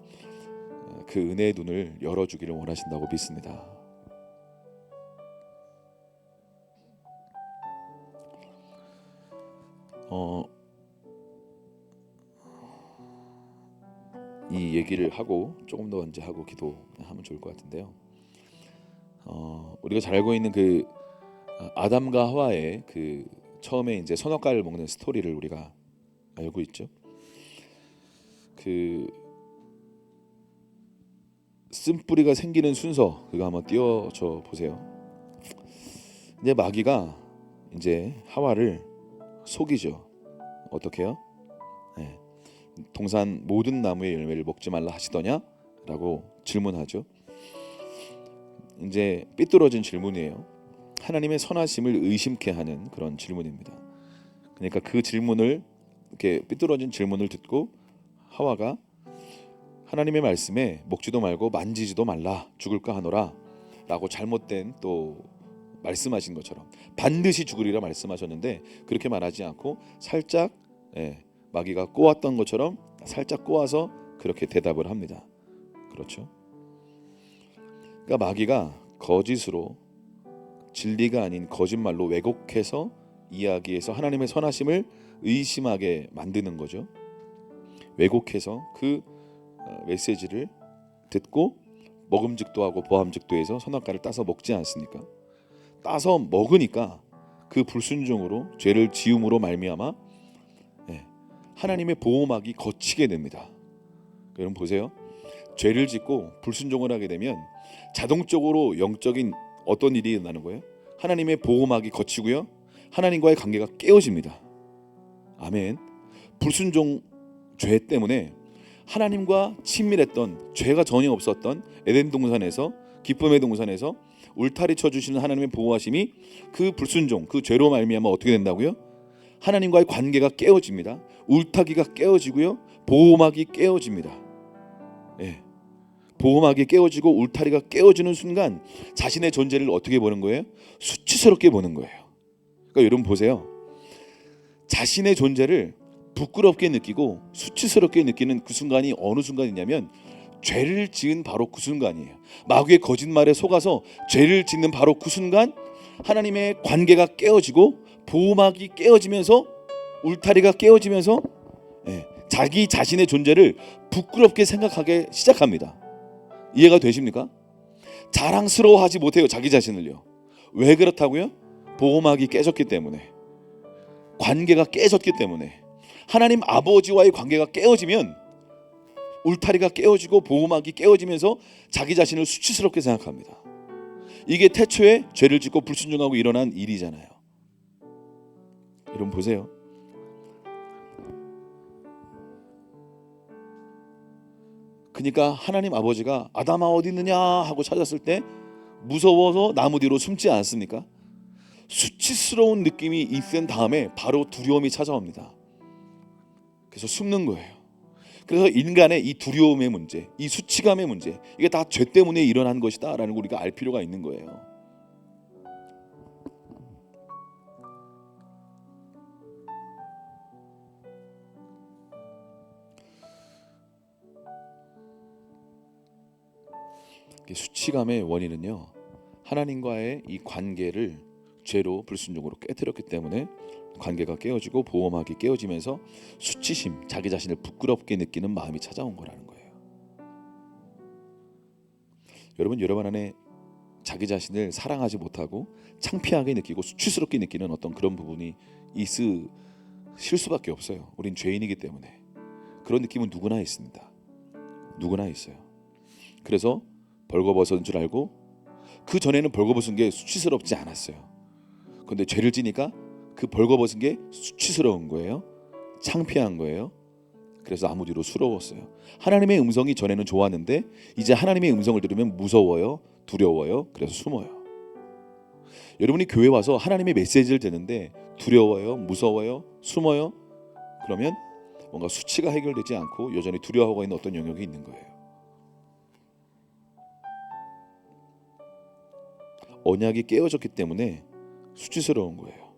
[SPEAKER 1] 그 은혜의 눈을 열어주기를 원하신다고 믿습니다. 이 얘기를 하고 조금 더 이제 하고 기도하면 좋을 것 같은데요. 우리가 잘 알고 있는 그 아담과 하와의 그 처음에 이제 선악과를 먹는 스토리를 우리가 알고 있죠. 그 쓴뿌리가 생기는 순서 그거 한번 띄워줘 보세요. 이제 마귀가 이제 하와를 속이죠. 어떻게요? 네. 동산 모든 나무의 열매를 먹지 말라 하시더냐라고 질문하죠. 이제 삐뚤어진 질문이에요. 하나님의 선하심을 의심케 하는 그런 질문입니다. 그러니까 그 질문을 이렇게 삐뚤어진 질문을 듣고 하와가 하나님의 말씀에 먹지도 말고 만지지도 말라 죽을까 하노라 라고 잘못된 또 말씀하신 것처럼 반드시 죽으리라 말씀하셨는데 그렇게 말하지 않고 살짝 마귀가 꼬았던 것처럼 살짝 꼬아서 그렇게 대답을 합니다. 그렇죠? 그러니까 마귀가 거짓으로 진리가 아닌 거짓말로 왜곡해서 이야기해서 하나님의 선하심을 의심하게 만드는 거죠. 왜곡해서 그 메시지를 듣고 먹음직도 하고 보암직도 해서 선악과를 따서 먹지 않습니까? 따서 먹으니까 그 불순종으로 죄를 지음으로 말미암아 하나님의 보호막이 걷히게 됩니다. 여러분 보세요. 죄를 짓고 불순종을 하게 되면 자동적으로 영적인 어떤 일이 일어나는 거예요? 하나님의 보호막이 걷히고요. 하나님과의 관계가 깨어집니다. 아멘. 불순종 죄 때문에 하나님과 친밀했던 죄가 전혀 없었던 에덴 동산에서 기쁨의 동산에서 울타리 쳐주시는 하나님의 보호하심이 그 불순종 그 죄로 말미암아 어떻게 된다고요? 하나님과의 관계가 깨어집니다. 울타기가 깨어지고요. 보호막이 깨어집니다. 보호막이 깨어지고 울타리가 깨어지는 순간 자신의 존재를 어떻게 보는 거예요? 수치스럽게 보는 거예요. 그러니까 여러분 보세요. 자신의 존재를 부끄럽게 느끼고 수치스럽게 느끼는 그 순간이 어느 순간이냐면 죄를 지은 바로 그 순간이에요. 마귀의 거짓말에 속아서 죄를 짓는 바로 그 순간 하나님의 관계가 깨어지고 보호막이 깨어지면서 울타리가 깨어지면서 자기 자신의 존재를 부끄럽게 생각하기 시작합니다. 이해가 되십니까? 자랑스러워하지 못해요. 자기 자신을요. 왜 그렇다고요? 보호막이 깨졌기 때문에, 관계가 깨졌기 때문에. 하나님 아버지와의 관계가 깨어지면 울타리가 깨어지고 보호막이 깨어지면서 자기 자신을 수치스럽게 생각합니다. 이게 태초에 죄를 짓고 불순종하고 일어난 일이잖아요. 여러분 보세요. 그러니까 하나님 아버지가 아담아 어디 있느냐 하고 찾았을 때 무서워서 나무 뒤로 숨지 않습니까? 수치스러운 느낌이 있은 다음에 바로 두려움이 찾아옵니다. 그래서 숨는 거예요. 그래서 인간의 이 두려움의 문제, 이 수치감의 문제, 이게 다 죄 때문에 일어난 것이다 라는 걸 우리가 알 필요가 있는 거예요. 수치감의 원인은요, 하나님과의 이 관계를 죄로 불순종으로 깨뜨렸기 때문에 관계가 깨어지고 보호막이 깨어지면서 수치심, 자기 자신을 부끄럽게 느끼는 마음이 찾아온 거라는 거예요. 여러분 안에 자기 자신을 사랑하지 못하고 창피하게 느끼고 수치스럽게 느끼는 어떤 그런 부분이 있으실 수밖에 없어요. 우린 죄인이기 때문에. 그런 느낌은 누구나 있습니다. 누구나 있어요. 그래서 벌거벗은 줄 알고 그 전에는 벌거벗은 게 수치스럽지 않았어요. 그런데 죄를 지니까 그 벌거벗은 게 수치스러운 거예요. 창피한 거예요. 그래서 아무 뒤로 수러웠어요. 하나님의 음성이 전에는 좋았는데 이제 하나님의 음성을 들으면 무서워요, 두려워요. 그래서 숨어요. 여러분이 교회 와서 하나님의 메시지를 듣는데 두려워요, 무서워요, 숨어요. 그러면 뭔가 수치가 해결되지 않고 여전히 두려워하고 있는 어떤 영역이 있는 거예요. 언약이 깨어졌기 때문에 수치스러운 거예요.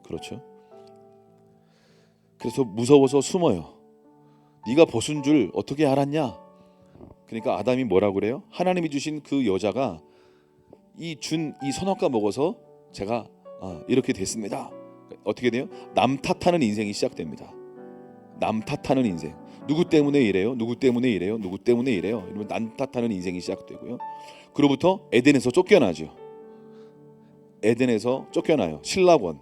[SPEAKER 1] 그렇죠? 그래서 무서워서 숨어요. 네가 벗은 줄 어떻게 알았냐? 그러니까 아담이 뭐라고 그래요? 하나님이 주신 그 여자가 이 선악과 먹어서 제가 이렇게 됐습니다. 어떻게 돼요? 남 탓하는 인생이 시작됩니다. 남 탓하는 인생. 누구 때문에 이래요? 누구 때문에 이래요? 누구 때문에 이래요? 이러면 남 탓하는 인생이 시작되고요. 그로부터 에덴에서 쫓겨나죠. 에덴에서 쫓겨나요. 신락원.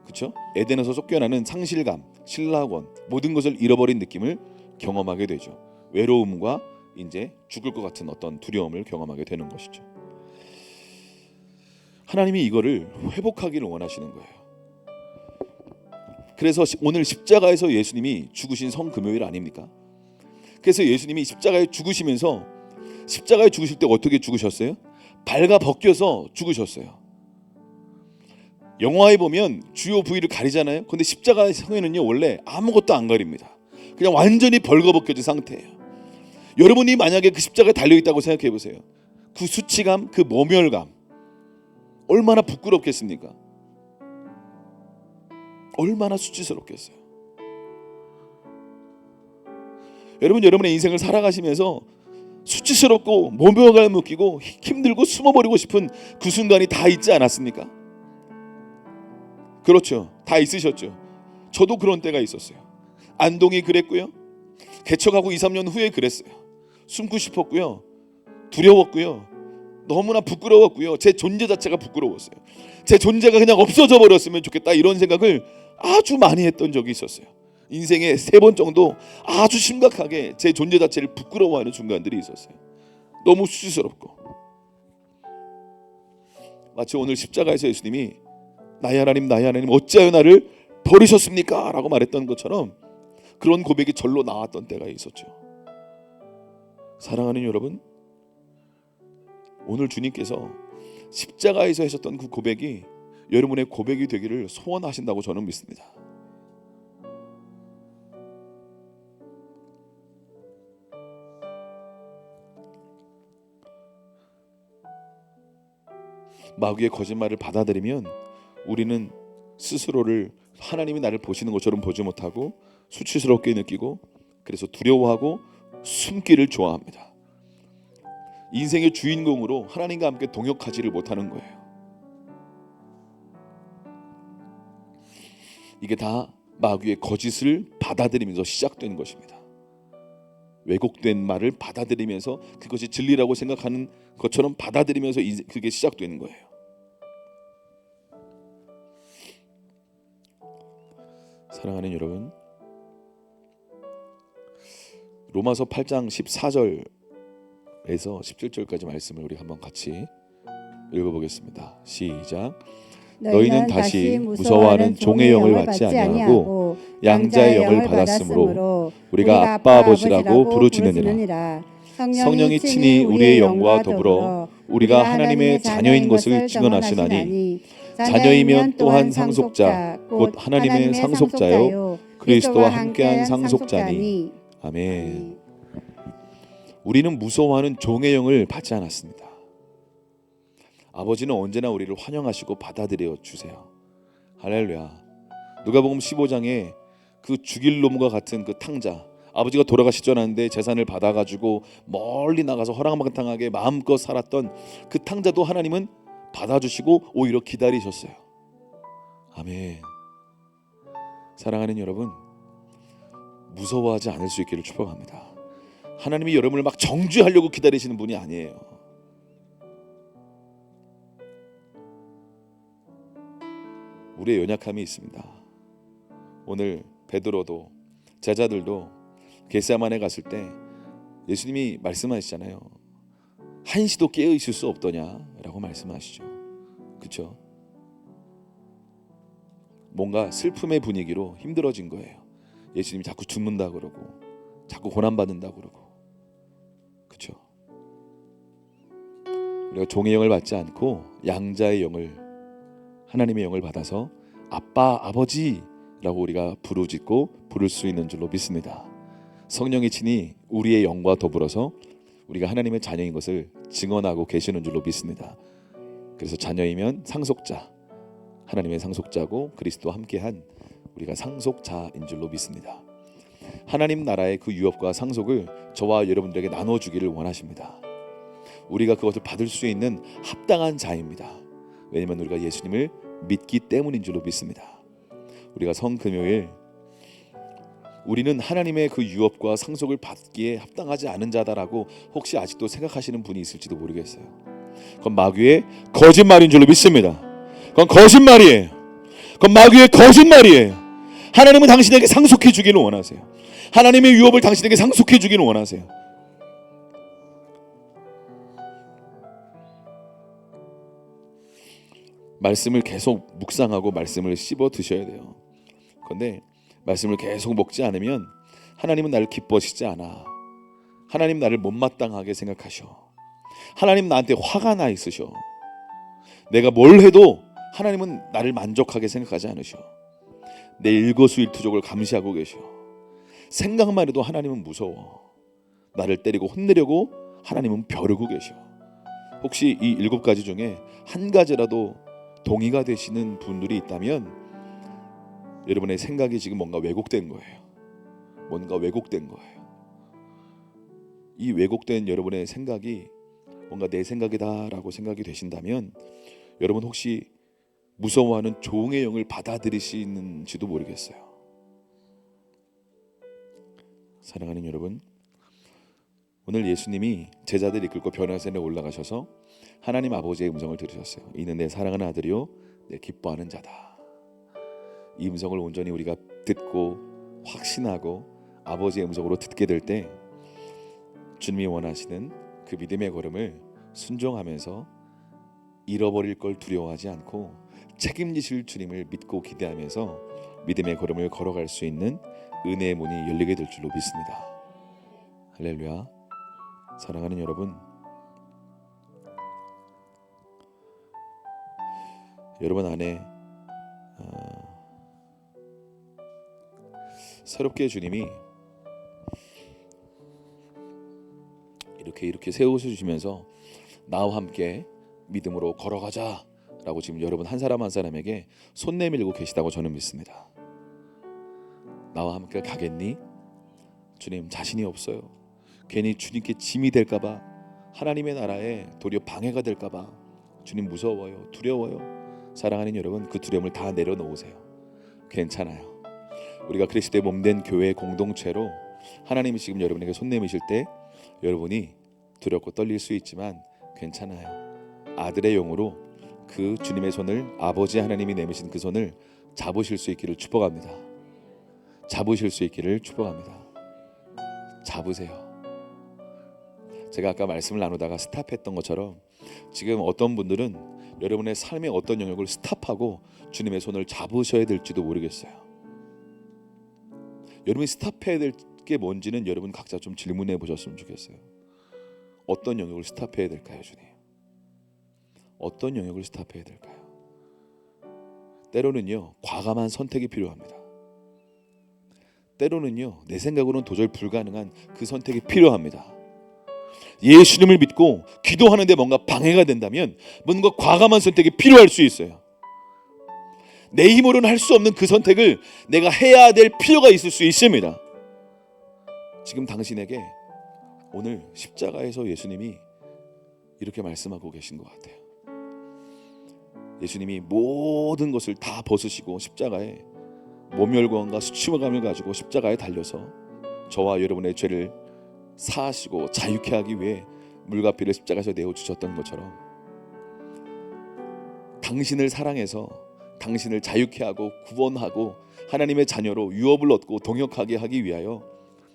[SPEAKER 1] 그렇죠? 에덴에서 쫓겨나는 상실감, 신락원, 모든 것을 잃어버린 느낌을 경험하게 되죠. 외로움과 이제 죽을 것 같은 어떤 두려움을 경험하게 되는 것이죠. 하나님이 이거를 회복하기를 원하시는 거예요. 그래서 오늘 십자가에서 예수님이 죽으신 성금요일 아닙니까? 그래서 예수님이 십자가에 죽으시면서 십자가에 죽으실 때 어떻게 죽으셨어요? 발가 벗겨서 죽으셨어요. 영화에 보면 주요 부위를 가리잖아요. 근데 십자가의 성에는요 원래 아무것도 안 가립니다. 그냥 완전히 벌거벗겨진 상태예요. 여러분이 만약에 그 십자가에 달려있다고 생각해 보세요. 그 수치감, 그 모멸감 얼마나 부끄럽겠습니까? 얼마나 수치스럽겠어요. 여러분의 인생을 살아가시면서 수치스럽고 모멸감을 느끼고 힘들고 숨어버리고 싶은 그 순간이 다 있지 않았습니까? 그렇죠. 다 있으셨죠. 저도 그런 때가 있었어요. 안동이 그랬고요. 개척하고 2, 3년 후에 그랬어요. 숨고 싶었고요. 두려웠고요. 너무나 부끄러웠고요. 제 존재 자체가 부끄러웠어요. 제 존재가 그냥 없어져 버렸으면 좋겠다 이런 생각을 아주 많이 했던 적이 있었어요. 인생에 3번 정도 아주 심각하게 제 존재 자체를 부끄러워하는 순간들이 있었어요. 너무 수치스럽고. 마치 오늘 십자가에서 예수님이 나의 하나님 어찌하여 나를 버리셨습니까? 라고 말했던 것처럼 그런 고백이 절로 나왔던 때가 있었죠. 사랑하는 여러분, 오늘 주님께서 십자가에서 하셨던 그 고백이 여러분의 고백이 되기를 소원하신다고 저는 믿습니다. 마귀의 거짓말을 받아들이면 우리는 스스로를 하나님이 나를 보시는 것처럼 보지 못하고 수치스럽게 느끼고 그래서 두려워하고 숨기를 좋아합니다. 인생의 주인공으로 하나님과 함께 동역하지를 못하는 거예요. 이게 다 마귀의 거짓을 받아들이면서 시작된 것입니다. 왜곡된 말을 받아들이면서 그것이 진리라고 생각하는 것처럼 받아들이면서 그게 시작되는 거예요. 사랑하는 여러분, 로마서 8장 14절에서 17절까지 말씀을 우리 한번 같이 읽어보겠습니다. 시작. 너희는 다시 무서워하는 종의 영을 받지 아니하고 양자의 영을 받았으므로 우리가 아빠 아버지라고 부르짖느니라. 성령이 친히 우리의 영과 더불어 우리가 하나님의 자녀인 것을 증언하시나니 자녀이면 또한 상속자 곧 하나님의 상속자요 그리스도와 함께한 상속자니. 아멘. 우리는 무서워하는 종의 영을 받지 않았습니다. 아버지는 언제나 우리를 환영하시고 받아들여 주세요. 할렐루야. 누가복음 15장에 그 죽일 놈과 같은 그 탕자, 아버지가 돌아가시전하는데 재산을 받아가지고 멀리 나가서 허랑방탕하게 마음껏 살았던 그 탕자도 하나님은 받아주시고 오히려 기다리셨어요. 아멘. 사랑하는 여러분, 무서워하지 않을 수 있기를 축복합니다. 하나님이 여러분을 막 정죄하려고 기다리시는 분이 아니에요. 우리의 연약함이 있습니다. 오늘 베드로도 제자들도 겟세마네 갔을 때 예수님이 말씀하시잖아요. 한시도 깨어 있을 수 없더냐라고 말씀하시죠. 그렇죠? 뭔가 슬픔의 분위기로 힘들어진 거예요. 예수님이 자꾸 죽는다 그러고 자꾸 고난받는다 그러고. 그렇죠? 우리가 종의 영을 받지 않고 양자의 영을, 하나님의 영을 받아서 아빠, 아버지라고 우리가 부르짖고 부를 수 있는 줄로 믿습니다. 성령이 친히 우리의 영과 더불어서 우리가 하나님의 자녀인 것을 증언하고 계시는 줄로 믿습니다. 그래서 자녀이면 상속자, 하나님의 상속자고 그리스도와 함께한 우리가 상속자인 줄로 믿습니다. 하나님 나라의 그 유업과 상속을 저와 여러분들에게 나눠주기를 원하십니다. 우리가 그것을 받을 수 있는 합당한 자입니다. 왜냐하면 우리가 예수님을 믿기 때문인 줄로 믿습니다. 우리가 성금요일 우리는 하나님의 그 유업과 상속을 받기에 합당하지 않은 자다라고 혹시 아직도 생각하시는 분이 있을지도 모르겠어요. 그건 마귀의 거짓말인 줄로 믿습니다. 그건 거짓말이에요. 그건 마귀의 거짓말이에요. 하나님은 당신에게 상속해 주기를 원하세요. 하나님의 유업을 당신에게 상속해 주기를 원하세요. 말씀을 계속 묵상하고 말씀을 씹어 드셔야 돼요. 그런데 말씀을 계속 먹지 않으면 하나님은 나를 기뻐하시지 않아. 하나님 나를 못마땅하게 생각하셔. 하나님 나한테 화가 나 있으셔. 내가 뭘 해도 하나님은 나를 만족하게 생각하지 않으셔. 내 일거수일투족을 감시하고 계셔. 생각만 해도 하나님은 무서워. 나를 때리고 혼내려고 하나님은 벼르고 계셔. 혹시 이 7가지 중에 한 가지라도 동의가 되시는 분들이 있다면 여러분의 생각이 지금 뭔가 왜곡된 거예요. 뭔가 왜곡된 거예요. 이 왜곡된 여러분의 생각이 뭔가 내 생각이다라고 생각이 되신다면 여러분 혹시 무서워하는 종의 영을 받아들이시는지도 모르겠어요. 사랑하는 여러분, 오늘 예수님이 제자들 이끌고 변화산에 올라가셔서 하나님 아버지의 음성을 들으셨어요. 이는 내 사랑하는 아들이요 내 기뻐하는 자다. 이 음성을 온전히 우리가 듣고 확신하고 아버지의 음성으로 듣게 될 때 주님이 원하시는 그 믿음의 걸음을 순종하면서 잃어버릴 걸 두려워하지 않고 책임지실 주님을 믿고 기대하면서 믿음의 걸음을 걸어갈 수 있는 은혜의 문이 열리게 될 줄로 믿습니다. 할렐루야. 사랑하는 여러분, 여러분 안에 새롭게 주님이 이렇게 세워주시면서 나와 함께 믿음으로 걸어가자 라고 지금 여러분 한 사람 한 사람에게 손 내밀고 계시다고 저는 믿습니다. 나와 함께 가겠니? 주님 자신이 없어요. 괜히 주님께 짐이 될까봐 하나님의 나라에 도리어 방해가 될까봐 주님 무서워요, 두려워요. 사랑하는 여러분, 그 두려움을 다 내려놓으세요. 괜찮아요. 우리가 그리스도의 몸된 교회 공동체로 하나님이 지금 여러분에게 손 내미실 때 여러분이 두렵고 떨릴 수 있지만 괜찮아요. 아들의 영으로 그 주님의 손을, 아버지 하나님이 내미신 그 손을 잡으실 수 있기를 축복합니다. 잡으실 수 있기를 축복합니다. 잡으세요. 제가 아까 말씀을 나누다가 스탑했던 것처럼 지금 어떤 분들은 여러분의 삶의 어떤 영역을 스탑하고 주님의 손을 잡으셔야 될지도 모르겠어요. 여러분이 스탑해야 될 게 뭔지는 여러분 각자 좀 질문해 보셨으면 좋겠어요. 어떤 영역을 스탑해야 될까요, 주님? 어떤 영역을 스탑해야 될까요? 때로는요, 과감한 선택이 필요합니다. 때로는요, 내 생각으로는 도저히 불가능한 그 선택이 필요합니다. 예수님을 믿고 기도하는데 뭔가 방해가 된다면 뭔가 과감한 선택이 필요할 수 있어요. 내 힘으로는 할 수 없는 그 선택을 내가 해야 될 필요가 있을 수 있습니다. 지금 당신에게 오늘 십자가에서 예수님이 이렇게 말씀하고 계신 것 같아요. 예수님이 모든 것을 다 벗으시고 십자가에 모멸감과 수치감을 가지고 십자가에 달려서 저와 여러분의 죄를 사하시고 자유케 하기 위해 물과 피를 십자가에서 내어주셨던 것처럼 당신을 사랑해서 당신을 자유케 하고 구원하고 하나님의 자녀로 유업을 얻고 동역하게 하기 위하여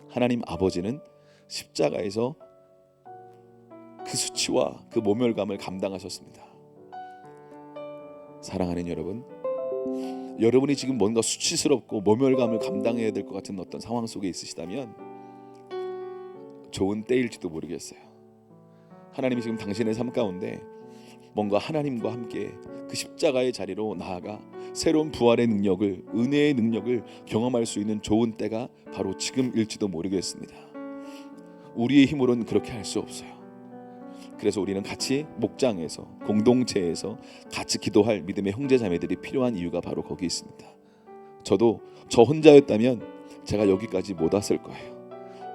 [SPEAKER 1] 하나님 아버지는 십자가에서 그 수치와 그 모멸감을 감당하셨습니다. 사랑하는 여러분, 여러분이 지금 뭔가 수치스럽고 모멸감을 감당해야 될 것 같은 어떤 상황 속에 있으시다면 좋은 때일지도 모르겠어요. 하나님이 지금 당신의 삶 가운데 뭔가 하나님과 함께 그 십자가의 자리로 나아가 새로운 부활의 능력을, 은혜의 능력을 경험할 수 있는 좋은 때가 바로 지금일지도 모르겠습니다. 우리의 힘으로는 그렇게 할 수 없어요. 그래서 우리는 같이 목장에서, 공동체에서 같이 기도할 믿음의 형제 자매들이 필요한 이유가 바로 거기 있습니다. 저도 저 혼자였다면 제가 여기까지 못 왔을 거예요.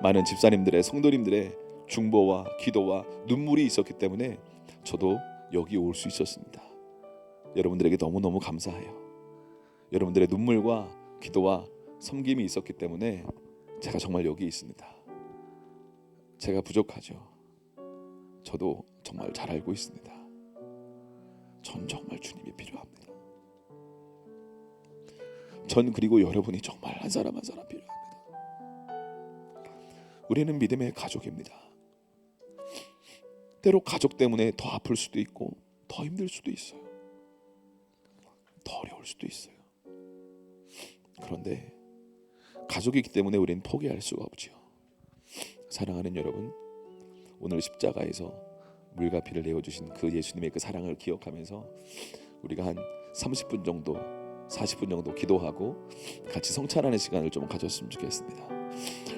[SPEAKER 1] 많은 집사님들의, 성도님들의 중보와 기도와 눈물이 있었기 때문에 저도 여기 올 수 있었습니다. 여러분들에게 너무너무 감사해요. 여러분들의 눈물과 기도와 섬김이 있었기 때문에 제가 정말 여기 있습니다. 제가 부족하죠. 저도 정말 잘 알고 있습니다. 전 정말 주님이 필요합니다. 전 그리고 여러분이 정말 한 사람 한 사람 필요합니다. 우리는 믿음의 가족입니다. 때로 가족 때문에 더 아플 수도 있고 더 힘들 수도 있어요. 더 어려울 수도 있어요. 그런데 가족이기 때문에 우리는 포기할 수가 없죠. 사랑하는 여러분, 오늘 십자가에서 물과 피를 내어주신 그 예수님의 그 사랑을 기억하면서 우리가 한 30분 정도 40분 정도 기도하고 같이 성찬하는 시간을 좀 가졌으면 좋겠습니다.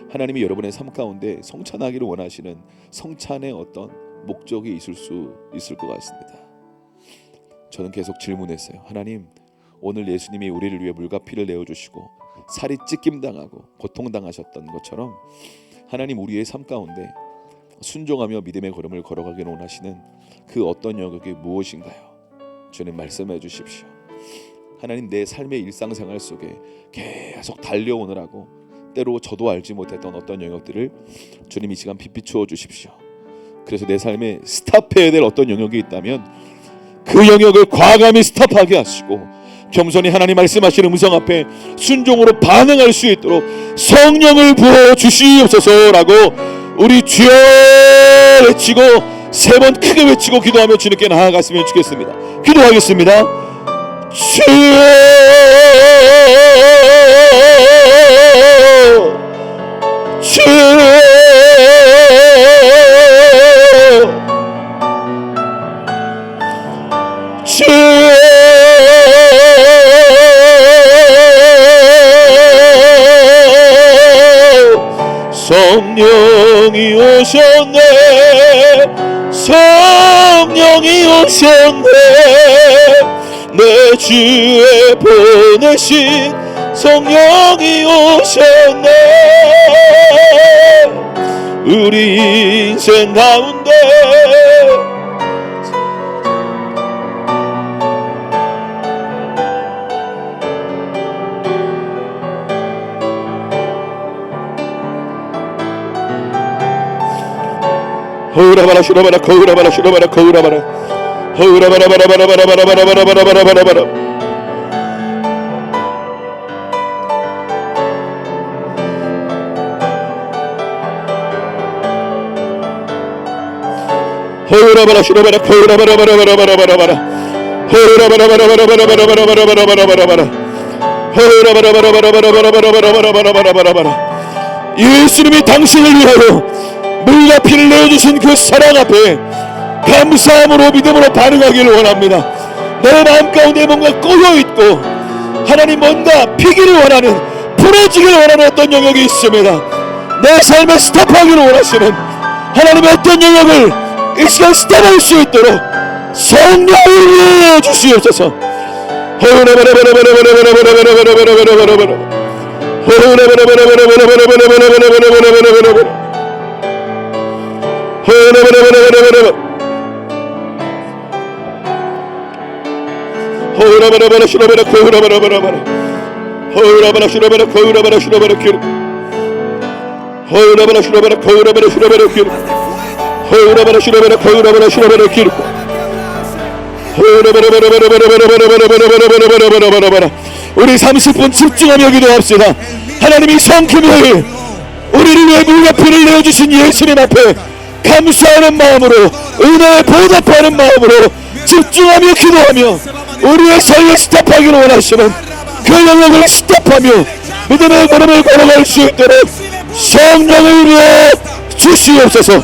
[SPEAKER 1] 하나님이 여러분의 삶 가운데 성찬하기를 원하시는 성찬의 어떤 목적이 있을 것 같습니다. 저는 계속 질문했어요. 하나님, 오늘 예수님이 우리를 위해 물과 피를 내어주시고 살이 찢김당하고 고통당하셨던 것처럼 하나님 우리의 삶 가운데 순종하며 믿음의 걸음을 걸어가기를 원하시는 그 어떤 영역이 무엇인가요? 주님 말씀해 주십시오. 하나님, 내 삶의 일상생활 속에 계속 달려오느라고 때로 저도 알지 못했던 어떤 영역들을 주님 이 시간 비추어 주십시오. 그래서 내 삶에 스탑해야 될 어떤 영역이 있다면 그 영역을 과감히 스탑하게 하시고 겸손히 하나님 말씀하시는 음성 앞에 순종으로 반응할 수 있도록 성령을 부어 주시옵소서라고 우리 주여 외치고 3번 크게 외치고 기도하며 주님께 나아갔으면 좋겠습니다. 기도하겠습니다. 주여, 주여, 주여, 성령이 오셨네, 성령이 오셨네, 내 주에 보내신 성령이 오셨네. 우리 인생 가운데 허우라바라 슈라바라 거우라바라 슈라바라 거우라바라 허우라바라바라바라바라바라바라바라바라바라바라 허우라바라 슈라바라 거우라바라바라바라바라바라 허우라바라바라바라바라바라바라바라바라바라 허우라바라바라바라바라바라바라바라바라바라 예수님이 당신을 위하여 물과 피를 내어주신 그 사랑 앞에 감사함으로 믿음으로 반응하기를 원합니다. 내 마음 가운데 뭔가 꼬여있고 하나님 뭔가 피기를 원하는 부러지기를 원하는 어떤 영역이 있습니다. 내 삶에 스탑하기를 원하시는 하나님의 어떤 영역을 이 시간 스탑할 수 있도록 성령을 주시옵소서. 허우라바라바라 슈라바라 거우라바라바라바라 허우라바라 슈라바라 거우라바라 슈라바라 기름 허우라바라 슈라바라 거우라바라 슈라바라 기름 허우라바라 슈라바라 거우라바라 슈라바라 기름 허우라바라바라바라바라바라바라바라바라바라바라바라 우리 30분 집중하며 기도합시다. 하나님이 성금요일 우리를 위해 물과 피를 내어주신 예수님 앞에 감사하는 마음으로 은혜에 보답하는 마음으로 집중하며 기도하며 우리의 삶을 스탑하기를 원하시는 그 영역을 스탑하며 믿음의 걸음을 걸어갈 수 있도록 성령을 위해 주시옵소서.